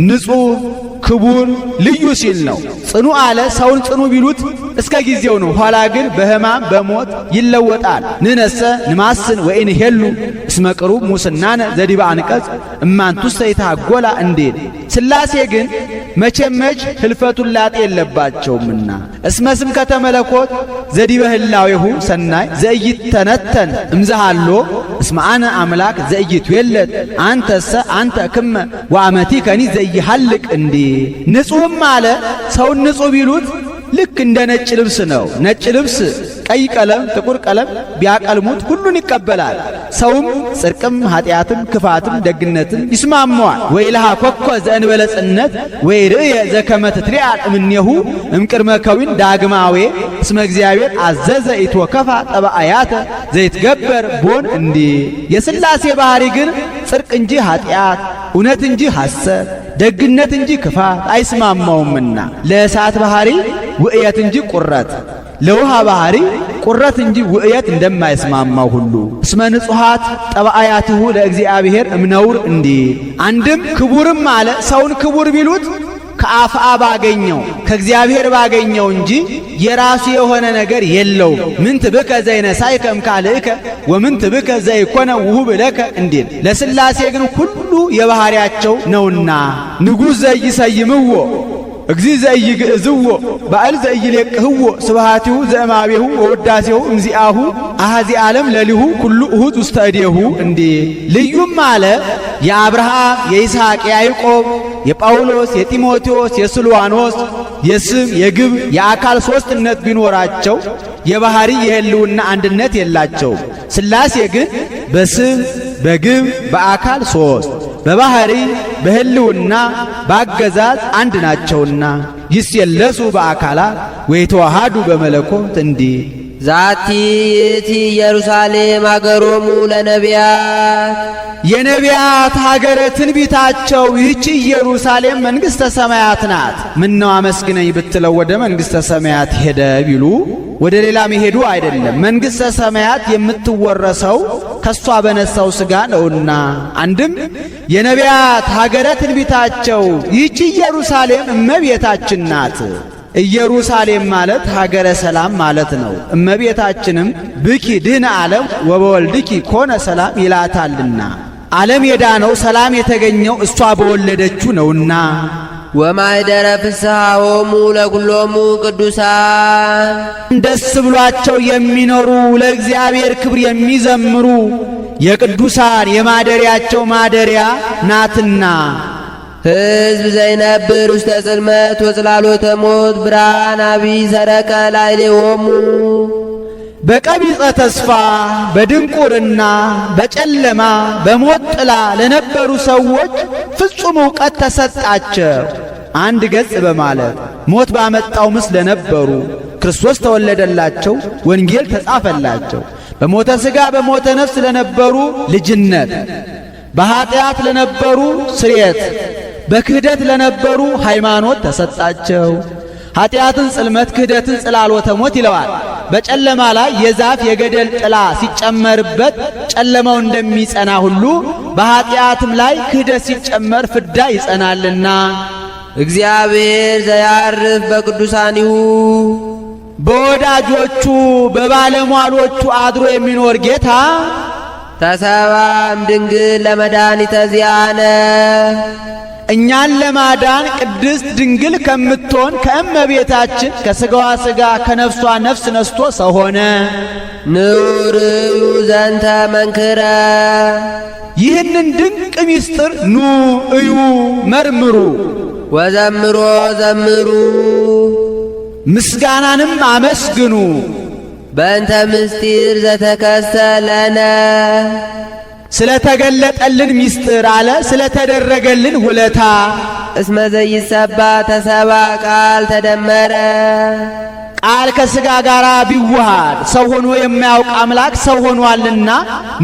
ንጹሕ ክቡር ልዩ ሲል ነው። ጽኑ አለ ሰውን ጽኑ ቢሉት እስከ ጊዜው ነው። ኋላ ግን በሕማም በሞት ይለወጣል። ንነሰ ንማስን ወኢንሄሉ እስመ ቅሩብ ሙስናነ ዘዲበ አንቀጽ እማንቱሰ ይታጐላ እንዴል ሥላሴ ግን መቼመች ህልፈቱን ላጤ የለባቸውምና እስመ ስምከተ መለኮት ዘዲበ ህላዌሁ ሰናይ ዘኢይተነተን እምዘሃሎ እስመ አነ አምላክ ዘኢይትዌለድ አንተሰ አንተ ክመ ወአመቲከኒ ዘኢይሃልቅ እንዴ ንጹሕም አለ ሰውን ንጹሕ ቢሉት ልክ እንደ ነጭ ልብስ ነው። ነጭ ልብስ ቀይ ቀለም ጥቁር ቀለም ቢያቀልሙት ሁሉን ይቀበላል። ሰውም ጽድቅም ኃጢአትም ክፋትም ደግነትም ይስማማዋል። ወይልሃ ኮኮ ዘእንበለ ጽነት ወይርእየ ዘከመ ትትሪአል እምኔሁ እምቅድመ ከዊን ዳግማዌ እስመ እግዚአብሔር አዘዘ ኢትወከፋ ጠባአያተ ዘይትገበር ቦን እንዲህ የሥላሴ ባሕሪ ግን ጽድቅ እንጂ ኃጢአት እውነት እንጂ ሐሰት ደግነት እንጂ ክፋት አይስማማውምና ለእሳት ባሕሪ ውእየት እንጂ ቁረት ለውሃ ባሕሪ ቁረት እንጂ ውእየት እንደማይስማማው ሁሉ እስመ ንጹሐት ጠባአያትሁ ለእግዚአብሔር እምነውር እንዲህ አንድም ክቡርም አለ ሰውን ክቡር ቢሉት ከአፍአ ባገኘው ከእግዚአብሔር ባገኘው እንጂ የራሱ የሆነ ነገር የለውም። ምንት ብከ ዘይነሳይከ እምካልእከ ወምንት ብከ ዘይኮነ ውሁብ ለከ እንዲል ለሥላሴ ግን ሁሉ የባሕርያቸው ነውና ንጉሥ ዘይሰይምዎ እግዚ ዘይግእዝዎ ባዕል ዘይሌቅህዎ ስብሃቲሁ ዘእማቤሁ ወውዳሴሁ እምዚአሁ አሐዚ ዓለም ለሊሁ ኩሉ እሁድ ውስተ እዴሁ እንዴ ልዩም አለ የአብርሃም የይስሐቅ የያዕቆብ የጳውሎስ የጢሞቴዎስ የስልዋኖስ የስም የግብ የአካል ሦስትነት ቢኖራቸው የባሕሪ የሕልውና አንድነት የላቸውም። ሥላሴ ግን በስም በግብ በአካል ሦስት በባሕሪ በሕልውና በአገዛዝ አንድ ናቸውና ይስየለሱ በአካላት ወይተዋሃዱ በመለኮት እንዲህ ዛቲ ይእቲ ኢየሩሳሌም አገሮሙ ለነቢያት የነቢያት ሀገረ ትንቢታቸው ይህች ኢየሩሳሌም መንግሥተ ሰማያት ናት። ምነው አመስግነኝ ብትለው ወደ መንግሥተ ሰማያት ሄደ ቢሉ ወደ ሌላ መሄዱ አይደለም። መንግሥተ ሰማያት የምትወረሰው ከሷ በነሳው ሥጋ ነውና። አንድም የነቢያት ሀገረ ትንቢታቸው ይህች ኢየሩሳሌም እመቤታችን ናት። ኢየሩሳሌም ማለት ሀገረ ሰላም ማለት ነው። እመቤታችንም ብኪ ድህነ ዓለም ወበወልድኪ ኮነ ሰላም ይላታልና ዓለም የዳነው ሰላም የተገኘው እሷ በወለደችው ነውና። ወማኅደረ ፍስሐሆሙ ለኵሎሙ ቅዱሳን ደስ ብሏቸው የሚኖሩ ለእግዚአብሔር ክብር የሚዘምሩ የቅዱሳን የማደሪያቸው ማደሪያ ናትና። ሕዝብ ዘይነብር ውስተ ጽልመት ወጽላሎተ ሞት ብርሃን አቢይ ሰረቀ ላዕሌሆሙ በቀቢጸ ተስፋ በድንቁርና በጨለማ በሞት ጥላ ለነበሩ ሰዎች ፍጹም ዕውቀት ተሰጣቸው። አንድ ገጽ በማለት ሞት ባመጣው ምስ ለነበሩ ክርስቶስ ተወለደላቸው፣ ወንጌል ተጻፈላቸው። በሞተ ሥጋ በሞተ ነፍስ ለነበሩ ልጅነት፣ በኀጢአት ለነበሩ ስርየት፣ በክህደት ለነበሩ ሃይማኖት ተሰጣቸው። ኀጢአትን ጽልመት ክህደትን ጽላሎተ ሞት ይለዋል። በጨለማ ላይ የዛፍ የገደል ጥላ ሲጨመርበት ጨለማው እንደሚጸና ሁሉ በኀጢአትም ላይ ክህደት ሲጨመር ፍዳ ይጸናልና። እግዚአብሔር ዘያርፍ በቅዱሳኒሁ በወዳጆቹ በባለሟሎቹ አድሮ የሚኖር ጌታ ተሰባም ድንግል ለመድኃኒተ ዚአነ እኛን ለማዳን ቅድስት ድንግል ከምትሆን ከእመቤታችን ከሥጋዋ ሥጋ ከነፍሷ ነፍስ ነስቶ ሰው ሆነ። ንዑርዩ ዘንተ መንክረ ይህንን ድንቅ ምስጢር ኑ እዩ መርምሩ። ወዘምሮ ዘምሩ ምስጋናንም አመስግኑ። በእንተ ምስጢር ዘተከሰለነ ስለተገለጠልን ምስጢር አለ ስለተደረገልን ውለታ። እስመ ዘይሰባ ተሰባ ቃል ተደመረ ቃል ከሥጋ ጋር ቢዋሃድ ሰው ሆኖ የማያውቅ አምላክ ሰው ሆኗልና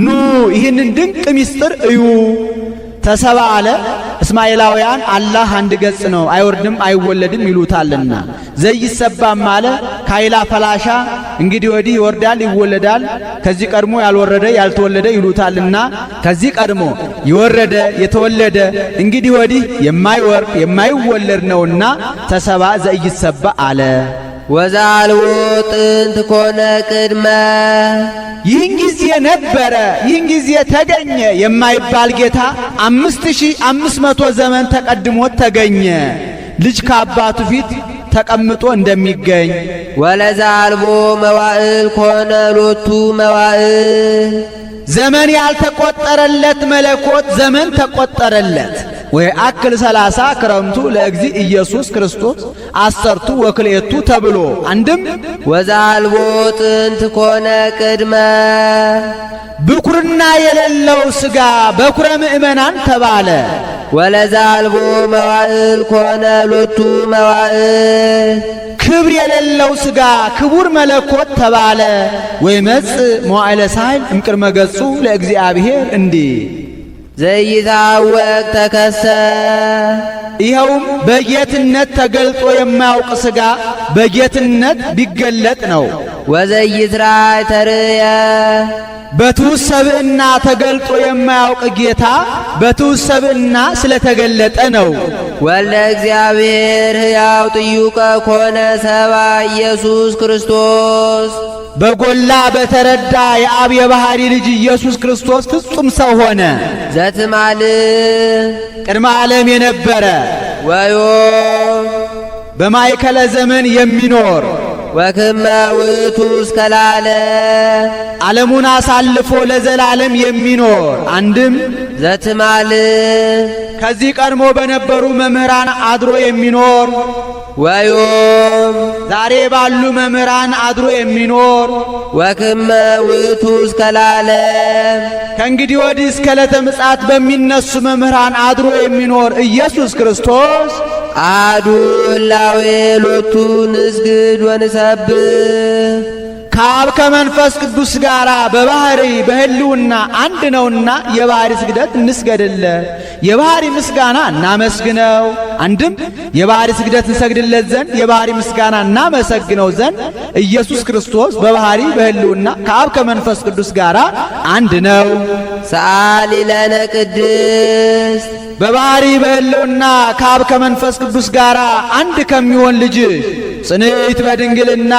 ኑ ይህንን ድንቅ ምስጢር እዩ። ተሰባ አለ እስማኤላውያን አላህ አንድ ገጽ ነው አይወርድም አይወለድም ይሉታልና። ዘይሰባም አለ ካይላ ፈላሻ እንግዲህ ወዲህ ይወርዳል ይወለዳል ከዚህ ቀድሞ ያልወረደ ያልተወለደ ይሉታልና ከዚህ ቀድሞ የወረደ የተወለደ እንግዲህ ወዲህ የማይወርድ የማይወለድ ነውና ተሰባ ዘይሰባ አለ። ወዛልዎ ጥንት ኮነ ቅድመ ይህን ጊዜ ነበረ ይህን ጊዜ ተገኘ የማይባል ጌታ 5500 ዘመን ተቀድሞት ተገኘ። ልጅ ከአባቱ ፊት ተቀምጦ እንደሚገኝ ወለዛልቦ መዋዕል ኮነ ሎቱ መዋዕል ዘመን ያልተቆጠረለት መለኮት ዘመን ተቆጠረለት። ወይ አክል 30 ክረምቱ ለእግዚ ኢየሱስ ክርስቶስ 10ቱ ወክልኤቱ ተብሎ አንድም ወዛልቦ ጥንት ኮነ ቅድመ ብኩርና የሌለው ሥጋ በኩረ ምእመናን ተባለ። ወለዛልቦ መዋዕል ኮነ ሎቱ መዋዕል ክብር የሌለው ሥጋ ክቡር መለኮት ተባለ። ወይ መጽ መዋዕለ ሳህል እምቅድመ ገጹ ለእግዚአብሔር እንዲህ ዘይታወቅ ተከሰ ይኸውም በጌትነት ተገልጦ የማያውቅ ሥጋ በጌትነት ቢገለጥ ነው። ወዘይትራይ ተርእየ በትሑት ሰብዕና ተገልጦ የማያውቅ ጌታ በትሑት ሰብዕና ስለተገለጠ ነው። ወልደ እግዚአብሔር ሕያው ጥዩቀ ኮነ ሰባ ኢየሱስ ክርስቶስ በጎላ በተረዳ የአብ የባሕሪ ልጅ ኢየሱስ ክርስቶስ ፍጹም ሰው ሆነ። ዘትማል ቅድመ ዓለም የነበረ ወዮም በማእከለ ዘመን የሚኖር ወክመ ውእቱ እስከ ለዓለም ዓለሙን አሳልፎ ለዘላለም የሚኖር አንድም ዘትማል ከዚህ ቀድሞ በነበሩ መምህራን አድሮ የሚኖር ወዮም ዛሬ ባሉ መምህራን አድሮ የሚኖር ወክመ ውእቱ እስከ ለዓለም ከእንግዲህ ወዲህ እስከ ዕለተ ምጽአት በሚነሱ መምህራን አድሮ የሚኖር ኢየሱስ ክርስቶስ አሐዱ ህላዌ ሎቱ ንስግድ ወንሰብህ ከአብ ከመንፈስ ቅዱስ ጋር በባህሪ በህልውና አንድ ነውና የባህሪ ስግደት እንስገድለት፣ የባህሪ ምስጋና እናመስግነው። አንድም የባህሪ ስግደት እንሰግድለት ዘንድ የባህሪ ምስጋና እናመሰግነው ዘንድ ኢየሱስ ክርስቶስ በባህሪ በህልውና ከአብ ከመንፈስ ቅዱስ ጋር አንድ ነው። ሰአሊ ለነ ቅድስት በባህሪ በህልውና ከአብ ከመንፈስ ቅዱስ ጋር አንድ ከሚሆን ልጅ ጽንዕት በድንግልና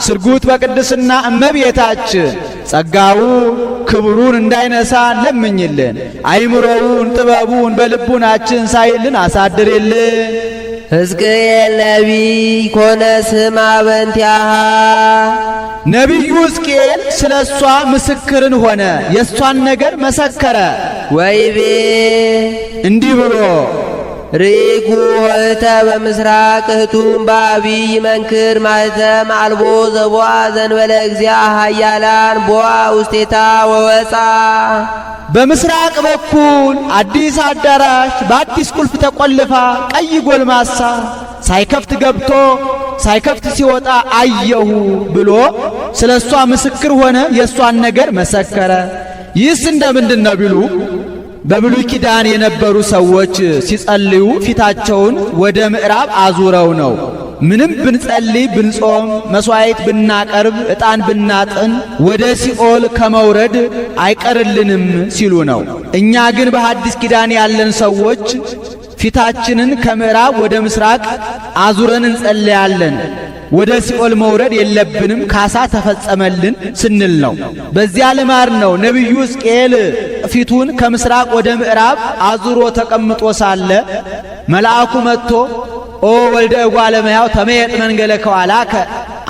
ስርጉት በቅድስና እመቤታችን ጸጋውን ክብሩን እንዳይነሳ ለምኝልን። አይምሮውን ጥበቡን በልቡናችን ሳይልን አሳድርልን። ሕዝቅኤል ነቢይ ኮነ ስማ በእንቲአሃ ነቢዩ ሕዝቅኤል ስለ እሷ ምስክርን ሆነ፣ የእሷን ነገር መሰከረ። ወይቤ እንዲህ ብሎ ርኢኩ ኆኅተ በምስራቅ እህቱም በአቢይ መንክር ማኅተም አልቦ ዘቦአ ዘንበለ እግዚአ ኃያላን ቦአ ውስቴታ ወወፃ። በምስራቅ በኩል አዲስ አዳራሽ በአዲስ ቁልፍ ተቆልፋ ቀይ ጎልማሳ ሳይከፍት ገብቶ ሳይከፍት ሲወጣ አየሁ ብሎ ስለ እሷ ምስክር ሆነ፣ የእሷን ነገር መሰከረ። ይህስ እንደምንድን ነው ቢሉ በብሉይ ኪዳን የነበሩ ሰዎች ሲጸልዩ ፊታቸውን ወደ ምዕራብ አዙረው ነው። ምንም ብንጸልይ ብንጾም፣ መሥዋዕት ብናቀርብ፣ ዕጣን ብናጥን ወደ ሲኦል ከመውረድ አይቀርልንም ሲሉ ነው። እኛ ግን በሐዲስ ኪዳን ያለን ሰዎች ፊታችንን ከምዕራብ ወደ ምስራቅ አዙረን እንጸልያለን። ወደ ሲኦል መውረድ የለብንም ካሳ ተፈጸመልን ስንል ነው። በዚያ ልማድ ነው ነቢዩ ሕዝቅኤል ፊቱን ከምስራቅ ወደ ምዕራብ አዙሮ ተቀምጦ ሳለ መልአኩ መጥቶ ኦ ወልደ እጓለ እመሕያው ተመየጥ መንገለ ከኋላከ፣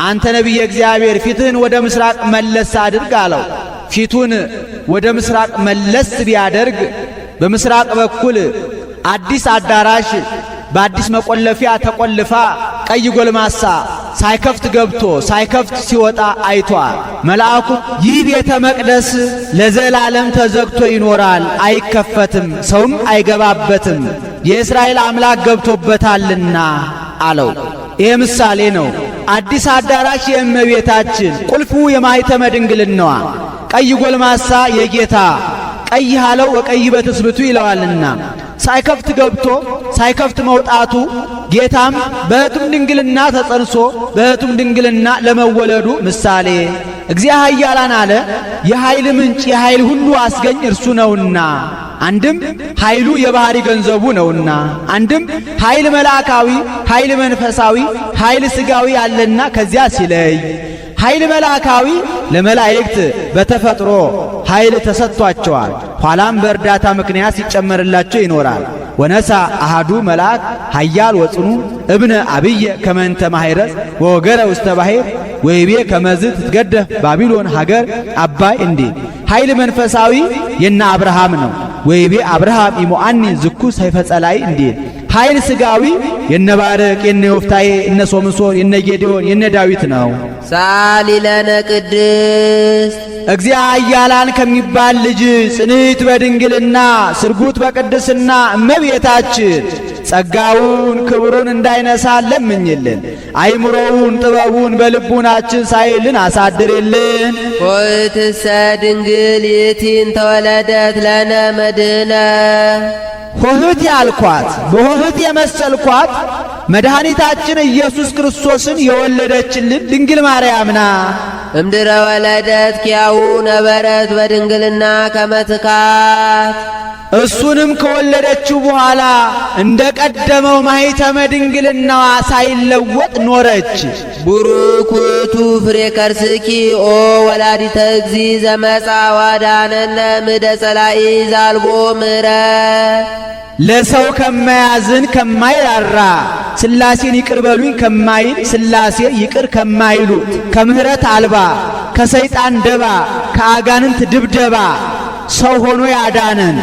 አንተ ነቢየ እግዚአብሔር ፊትህን ወደ ምስራቅ መለስ አድርግ አለው። ፊቱን ወደ ምስራቅ መለስ ቢያደርግ በምስራቅ በኩል አዲስ አዳራሽ በአዲስ መቆለፊያ ተቆልፋ ቀይ ጎልማሳ ሳይከፍት ገብቶ ሳይከፍት ሲወጣ አይቷል። መልአኩ ይህ ቤተ መቅደስ ለዘላለም ተዘግቶ ይኖራል፣ አይከፈትም፣ ሰውም አይገባበትም፣ የእስራኤል አምላክ ገብቶበታልና አለው። ይሄ ምሳሌ ነው። አዲስ አዳራሽ የእመቤታችን፣ ቁልፉ የማኅተመ ድንግልናዋ፣ ቀይ ጎልማሳ የጌታ ቀይ ሃለው ወቀይ በትስብቱ ይለዋልና ሳይከፍት ገብቶ ሳይከፍት መውጣቱ ጌታም በሕቱም ድንግልና ተጸንሶ በሕቱም ድንግልና ለመወለዱ ምሳሌ። እግዚአ ኃያላን አለ የኃይል ምንጭ የኃይል ሁሉ አስገኝ እርሱ ነውና፣ አንድም ኃይሉ የባህሪ ገንዘቡ ነውና፣ አንድም ኃይል መልአካዊ ኃይል መንፈሳዊ ኃይል ሥጋዊ አለና ከዚያ ሲለይ ኃይል መልአካዊ ለመላእክት በተፈጥሮ ኃይል ተሰጥቷቸዋል። ኋላም በእርዳታ ምክንያት ሲጨመርላቸው ይኖራል። ወነሳ አሃዱ መልአክ ኃያል ወጽኑ እብነ አብየ ከመንተ ማሕረስ ወወገረ ውስተ ባሕር ወይቤ ከመዝ ትትገደፍ ባቢሎን ሀገር አባይ እንዲል ኃይል መንፈሳዊ የነ አብርሃም ነው። ወይቤ አብርሃም ኢሞአኒ ዝኩ ሰይፈ ጸላይ እንዲል ኃይል ሥጋዊ የነ ባርቅ የነ ዮፍታሔ የነ ሶምሶን የነ ጌዴዎን የነ ዳዊት ነው። ሰአሊ ለነ ቅድስት እግዚአ ኃያላን ከሚባል ልጅ ጽንዕት በድንግልና ስርጉት በቅድስና እመቤታችን ጸጋውን ክብሩን እንዳይነሳ ለምኝልን። አይምሮውን ጥበቡን በልቡናችን ሳይልን አሳድርልን። ኆኅትሰ ድንግል ይእቲን ተወለደት ለነ መድኅነ ኆኅት ያልኳት በኆኅት የመሰልኳት መድኃኒታችን ኢየሱስ ክርስቶስን የወለደችልን ድንግል ማርያም ናት። እምድረ ወለደት ኪያሁ ነበረት በድንግልና ከመትካት እሱንም ከወለደችው በኋላ እንደ ቀደመው ማኅተመ ድንግልናዋ ሳይለወጥ ኖረች። ቡሩክ ውእቱ ፍሬ ከርስኪ ኦ ወላዲተ እግዚእ ዘመጻ ዋዳነነ እምደ ጸላኢ ዛልቦ ምሕረት። ለሰው ከማያዝን ከማይራራ ሥላሴን ይቅር በሉኝ ከማይል ሥላሴን ይቅር ከማይሉት ከምሕረት አልባ ከሰይጣን ደባ ከአጋንንት ድብደባ ሰው ሆኖ ያዳነን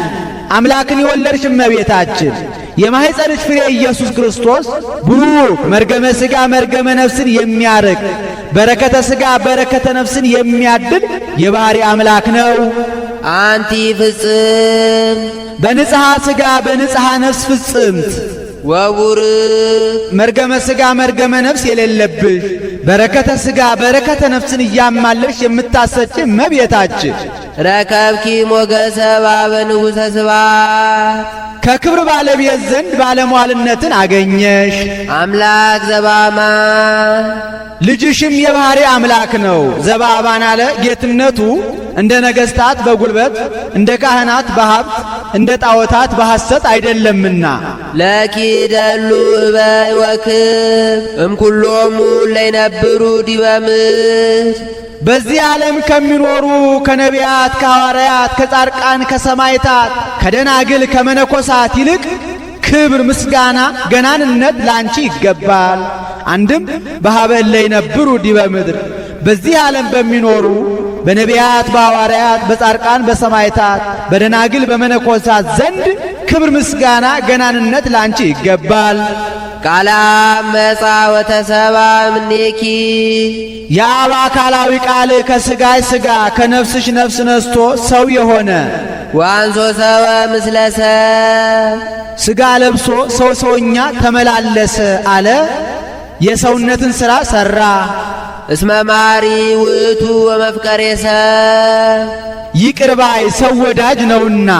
አምላክን የወለድሽ እመቤታችን የማኅፀንሽ ፍሬ ኢየሱስ ክርስቶስ ቡሩክ መርገመ ሥጋ መርገመ ነፍስን የሚያርቅ በረከተ ሥጋ በረከተ ነፍስን የሚያድል የባሕሪ አምላክ ነው። አንቲ ፍጽም በንጽሐ ሥጋ በንጽሐ ነፍስ ፍጽምት ወቡርክ መርገመ ሥጋ መርገመ ነፍስ የሌለብሽ በረከተ ሥጋ በረከተ ነፍስን እያማለሽ የምታሰጭ እመቤታችን ረከብኪ ሞገሰ በኀበ ንጉሠ ስብሐት ከክብር ባለቤት ዘንድ ባለሟልነትን አገኘሽ። አምላክ ዘበአማን ልጅሽም የባሕሪ አምላክ ነው። ዘበአማን አለ ጌትነቱ እንደ ነገሥታት በጉልበት እንደ ካህናት በሀብት እንደ ጣዖታት በሐሰት አይደለምና ለኪ ደሉ እበይ ወክብ እምኩሎሙ ለይነብሩ ዲበ ምድር በዚህ ዓለም ከሚኖሩ ከነቢያት ከሐዋርያት ከጻድቃን ከሰማዕታት ከደናግል ከመነኮሳት ይልቅ ክብር ምስጋና ገናንነት ላንቺ ይገባል። አንድም በኀበ እለ ይነብሩ ዲበ ምድር በዚህ ዓለም በሚኖሩ በነቢያት በሐዋርያት በጻድቃን በሰማዕታት በደናግል በመነኮሳት ዘንድ ክብር ምስጋና ገናንነት ላንቺ ይገባል። ቃላ መጻ ወተሰባ እምኔኪ የአብ አካላዊ ቃል ከሥጋሽ ሥጋ ከነፍስሽ ነፍስ ነስቶ ሰው የሆነ ወአንሶ ሰበ ምስለ ሰብ ሥጋ ለብሶ ሰውኛ ተመላለሰ አለ። የሰውነትን ሥራ ሠራ። እስመ መሐሪ ውእቱ ወመፍቀሬ ሰብ ይቅር ባይ ሰው ወዳጅ ነውና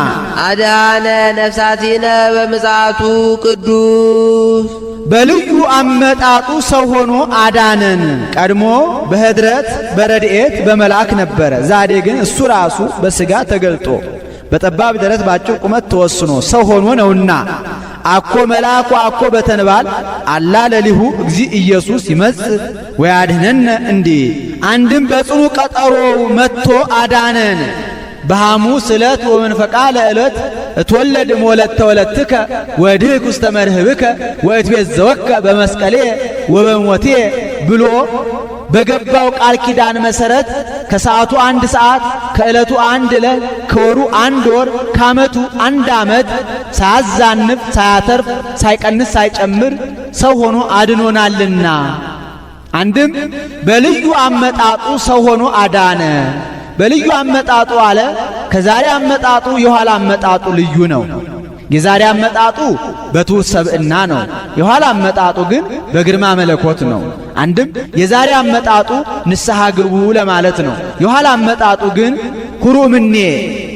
አድኃነ ነፍሳቲነ በምጽአቱ ቅዱስ በልዩ አመጣጡ ሰው ሆኖ አዳነን። ቀድሞ በኅድረት በረድኤት በመልአክ ነበረ። ዛሬ ግን እሱ ራሱ በሥጋ ተገልጦ በጠባብ ደረት ባጭር ቁመት ተወስኖ ሰው ሆኖ ነውና አኮ መልአኩ አኮ በተንባል አላ ለሊሁ እግዚ ኢየሱስ ይመጽእ ወያድኅነነ እንዲህ አንድም በጽኑ ቀጠሮ መጥቶ አዳነን። በሐሙስ ዕለት ወመንፈቃ ለዕለት እትወለድ እምወለተ ወለትከ ወድኅክ ውስተ መርህብከ ወእትቤዘወከ በመስቀሌ ወበሞቴ ብሎ በገባው ቃል ኪዳን መሰረት ከሰዓቱ 1 ሰዓት ከዕለቱ 1 ዕለት ከወሩ 1 ወር ከዓመቱ 1 ዓመት ሳያዛንፍ ሳያተርፍ ሳይቀንስ ሳይጨምር ሰው ሆኖ አድኖናልና አንድም በልዩ አመጣጡ ሰው ሆኖ አዳነ። በልዩ አመጣጡ አለ። ከዛሬ አመጣጡ የኋላ አመጣጡ ልዩ ነው። የዛሬ አመጣጡ በትሑት ሰብዕና ነው። የኋላ አመጣጡ ግን በግርማ መለኮት ነው። አንድም የዛሬ አመጣጡ ንስሐ ግቡ ለማለት ነው። የኋላ አመጣጡ ግን ሁሩ እምኔ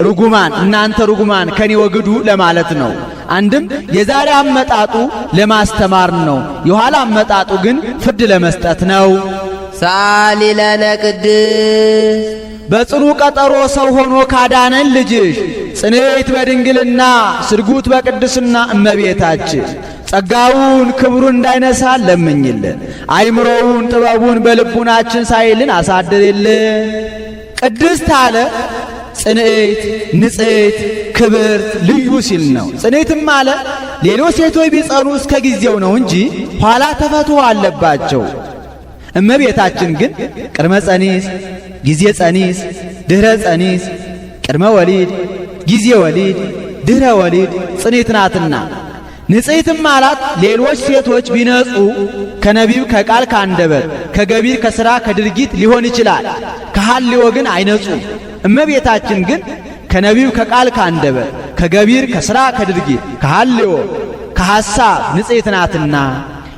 ርጉማን እናንተ ርጉማን ከኔ ወግዱ ለማለት ነው። አንድም የዛሬ አመጣጡ ለማስተማር ነው። የኋላ አመጣጡ ግን ፍርድ ለመስጠት ነው። ሳሊ ለነ ቅድስት በጽኑ ቀጠሮ ሰው ሆኖ ካዳነን ልጅሽ ጽንዕት በድንግልና ስርጉት በቅድስና እመቤታችን ጸጋውን ክብሩን እንዳይነሳ ለምኝልን። አይምሮውን ጥበቡን በልቡናችን ሳይልን አሳድርልን። ቅድስት አለ ጽንዕት ንጽሕት ክብርት ልዩ ሲል ነው። ጽንዕትም አለ ሌሎች ሴቶች ቢጸኑ እስከ ጊዜው ነው እንጂ ኋላ ተፈትሖ አለባቸው። እመቤታችን ግን ቅድመ ጸኒስ ጊዜ ጸኒስ ድህረ ጸኒስ ቅድመ ወሊድ ጊዜ ወሊድ ድህረ ወሊድ ጽኔት ናትና ንጽሕትም አላት ሌሎች ሴቶች ቢነጹ ከነቢብ ከቃል ከአንደበት ከገቢር ከሥራ ከድርጊት ሊሆን ይችላል። ከሐልዮ ግን አይነጹ። እመቤታችን ግን ከነቢብ ከቃል ከአንደበት ከገቢር ከሥራ ከድርጊት ከሐልዮ ከሐሳብ ንጽሕት ናትና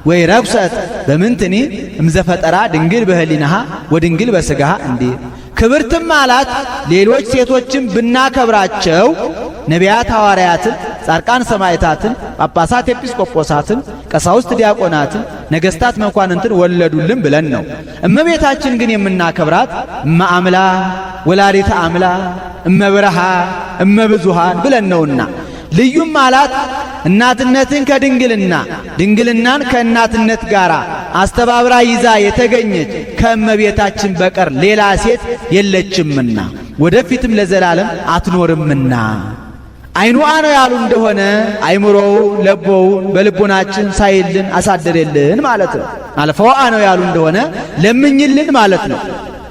ወይ ረኩሰት በምንትኒ እምዘፈጠራ ድንግል በህሊናሃ ወድንግል በሥጋሃ እንዲህ ክብርትም አላት ሌሎች ሴቶችን ብናከብራቸው ነቢያት ሐዋርያትን ጻድቃን ሰማዕታትን ጳጳሳት ኤጲስቆጶሳትን ቀሳውስት ዲያቆናትን ነገሥታት መኳንንትን ወለዱልን ብለን ነው። እመቤታችን ግን የምናከብራት እመ አምላክ ወላዲተ አምላክ እመ ብርሃን እመ ብዙኃን ብለን ነውና ልዩም አላት እናትነትን ከድንግልና ድንግልናን ከእናትነት ጋር አስተባብራ ይዛ የተገኘች ከእመቤታችን በቀር ሌላ ሴት የለችምና ወደፊትም ለዘላለም አትኖርምና አይኑአ ነው ያሉ እንደሆነ አይምሮውን ለቦውን በልቦናችን ሳይልን አሳደረልን ማለት ነው። አልፈዋ ነው ያሉ እንደሆነ ለምኝልን ማለት ነው።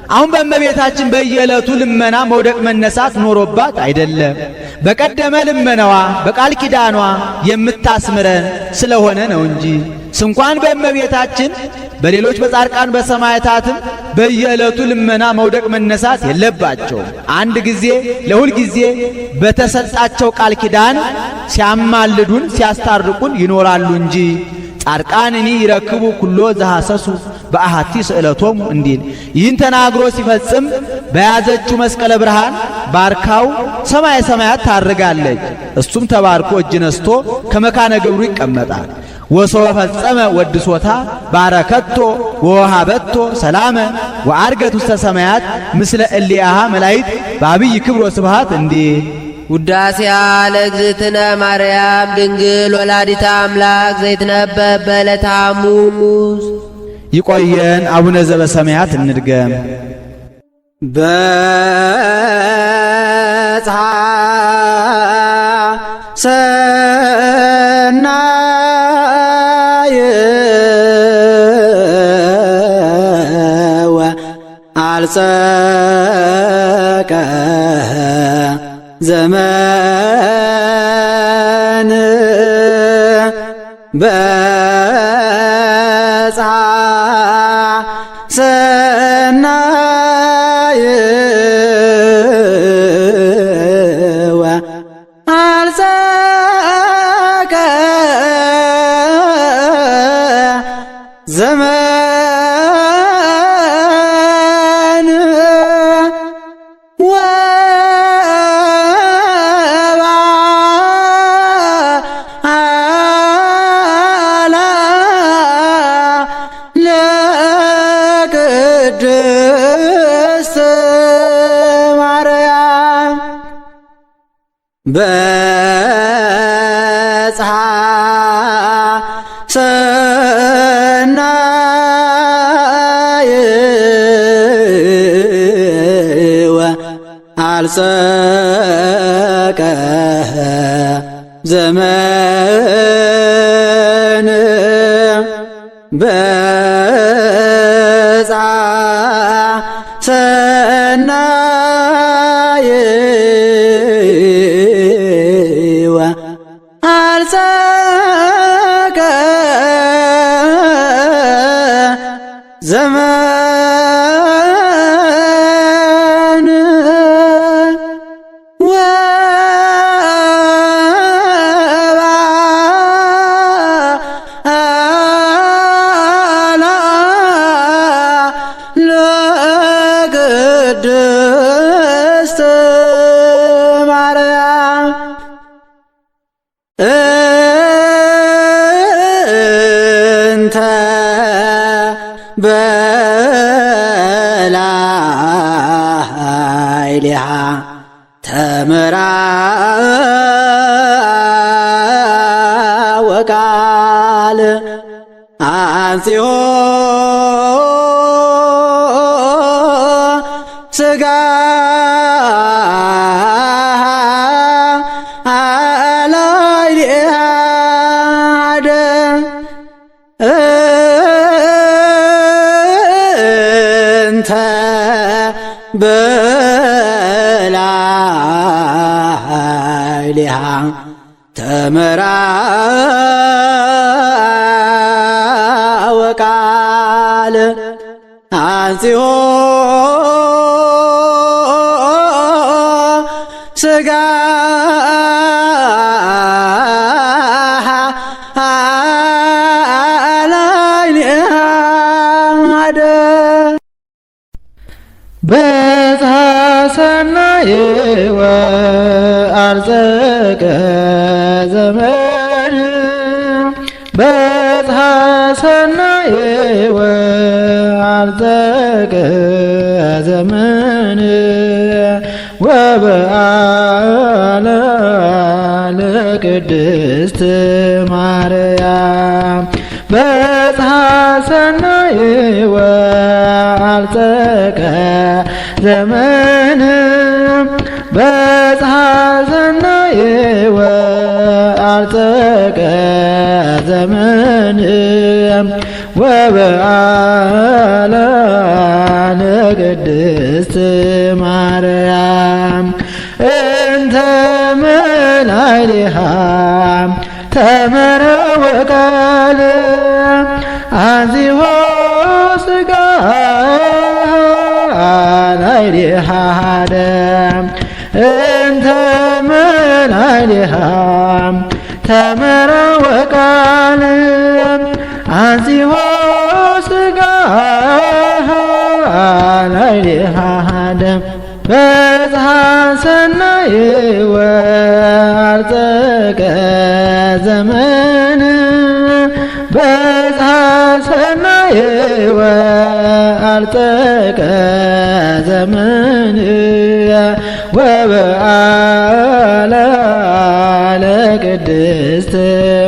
አሁን በእመቤታችን በየዕለቱ ልመና መውደቅ መነሳት ኖሮባት አይደለም። በቀደመ ልመናዋ በቃል ኪዳኗ የምታስምረን ስለሆነ ነው እንጂ ስንኳን በእመቤታችን በሌሎች በጻድቃን በሰማዕታትም በየዕለቱ ልመና መውደቅ መነሳት የለባቸውም። አንድ ጊዜ ለሁል ጊዜ በተሰጣቸው ቃል ኪዳን ሲያማልዱን ሲያስታርቁን ይኖራሉ እንጂ ጻድቃንኒ ይረክቡ ኩሎ ዘሐሰሱ በአሐቲ ስእለቶሙ እንዲል ይህን ተናግሮ ሲፈጽም በያዘችው መስቀለ ብርሃን ባርካው ሰማየ ሰማያት ታርጋለች። እሱም ተባርኮ እጅ ነስቶ ከመካነ ገብሩ ይቀመጣል። ወሶበ ፈጸመ ወድሶታ ባረከቶ ወወሃበቶ ሰላመ ወአርገት ውስተ ሰማያት ምስለ እሊአሃ መላእክት በአብይ ክብር ወስብሐት እንዲል ውዳሴያ ለእግዝእትነ ማርያም ድንግል ወላዲተ አምላክ ዘይትነበብ በዕለተ ሐሙስ። ይቆየን። አቡነ ዘበሰማያት እንድገም። በጽሐ ሰናየ ወአልጸቀ ዘመን በጽሐ ሰናየ ወአልጸቀ ዘመን ለቅድስት ማርያም በጽሐ ሰናየ ወአልጸቀ ዘመን በጽሐ ሰናየ ወአልጸቀ ዘመን ለቅድስት ማርያም እንተ በላዕሊሃ ተምራ ወቃል አንጽሖ ሥጋሃ አላዕሊሃ እንተ በላዕሊሃ ተምራ ወቃል አንጽሖ ሥጋሃ አላዕሊሃ በጽሐ ሰናየ ወአልጸቀ ዘመን በጽሐ ሰናየ ወአልጸቀ ዘመን ወበዓለ ለቅድስት ማርያም በጽሐ ሰናየ ወአልጸቀ ዘመን በጽሐ ሰናየ ወአልጸቀ ዘመን ወበዓለ ለቅድስት ማርያም እንተ መላዕሊሃ ተመረ ወቃል ሥጋ ላዕሌሃ ደም እንተ መላዕሌሃ ተመረወ ቃል አንጺሖ ሥጋ ላዕሌሃ ደም በጽሐ ሰናይ ወአርጸቀ ዘመን በጽሐ ሰናይ ወአርጸቀ ዘመን ወበዓለ ለቅድስት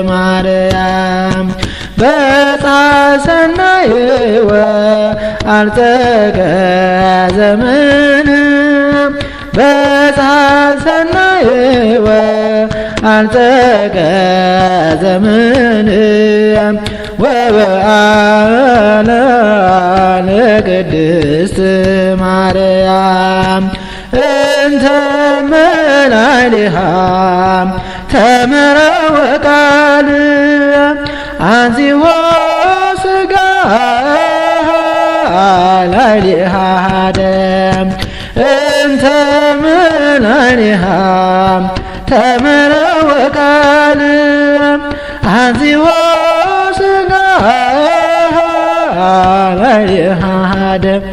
ማርያም በጽሐ ሰናይ ወአርጸቀ ዘመን በጽሐ ሰናይ ወአርጸቀ ዘመን ወበዓለ ለቅድስት ማርያም እንተ መላዕሌሃ ተመረወ ቃል አንጺሖ ሥጋ ላዕሌሃ ደም እንተ መላዕሌሃ ተመረወ ቃል አንጺሖ ሥጋ ላዕሌሃ ደም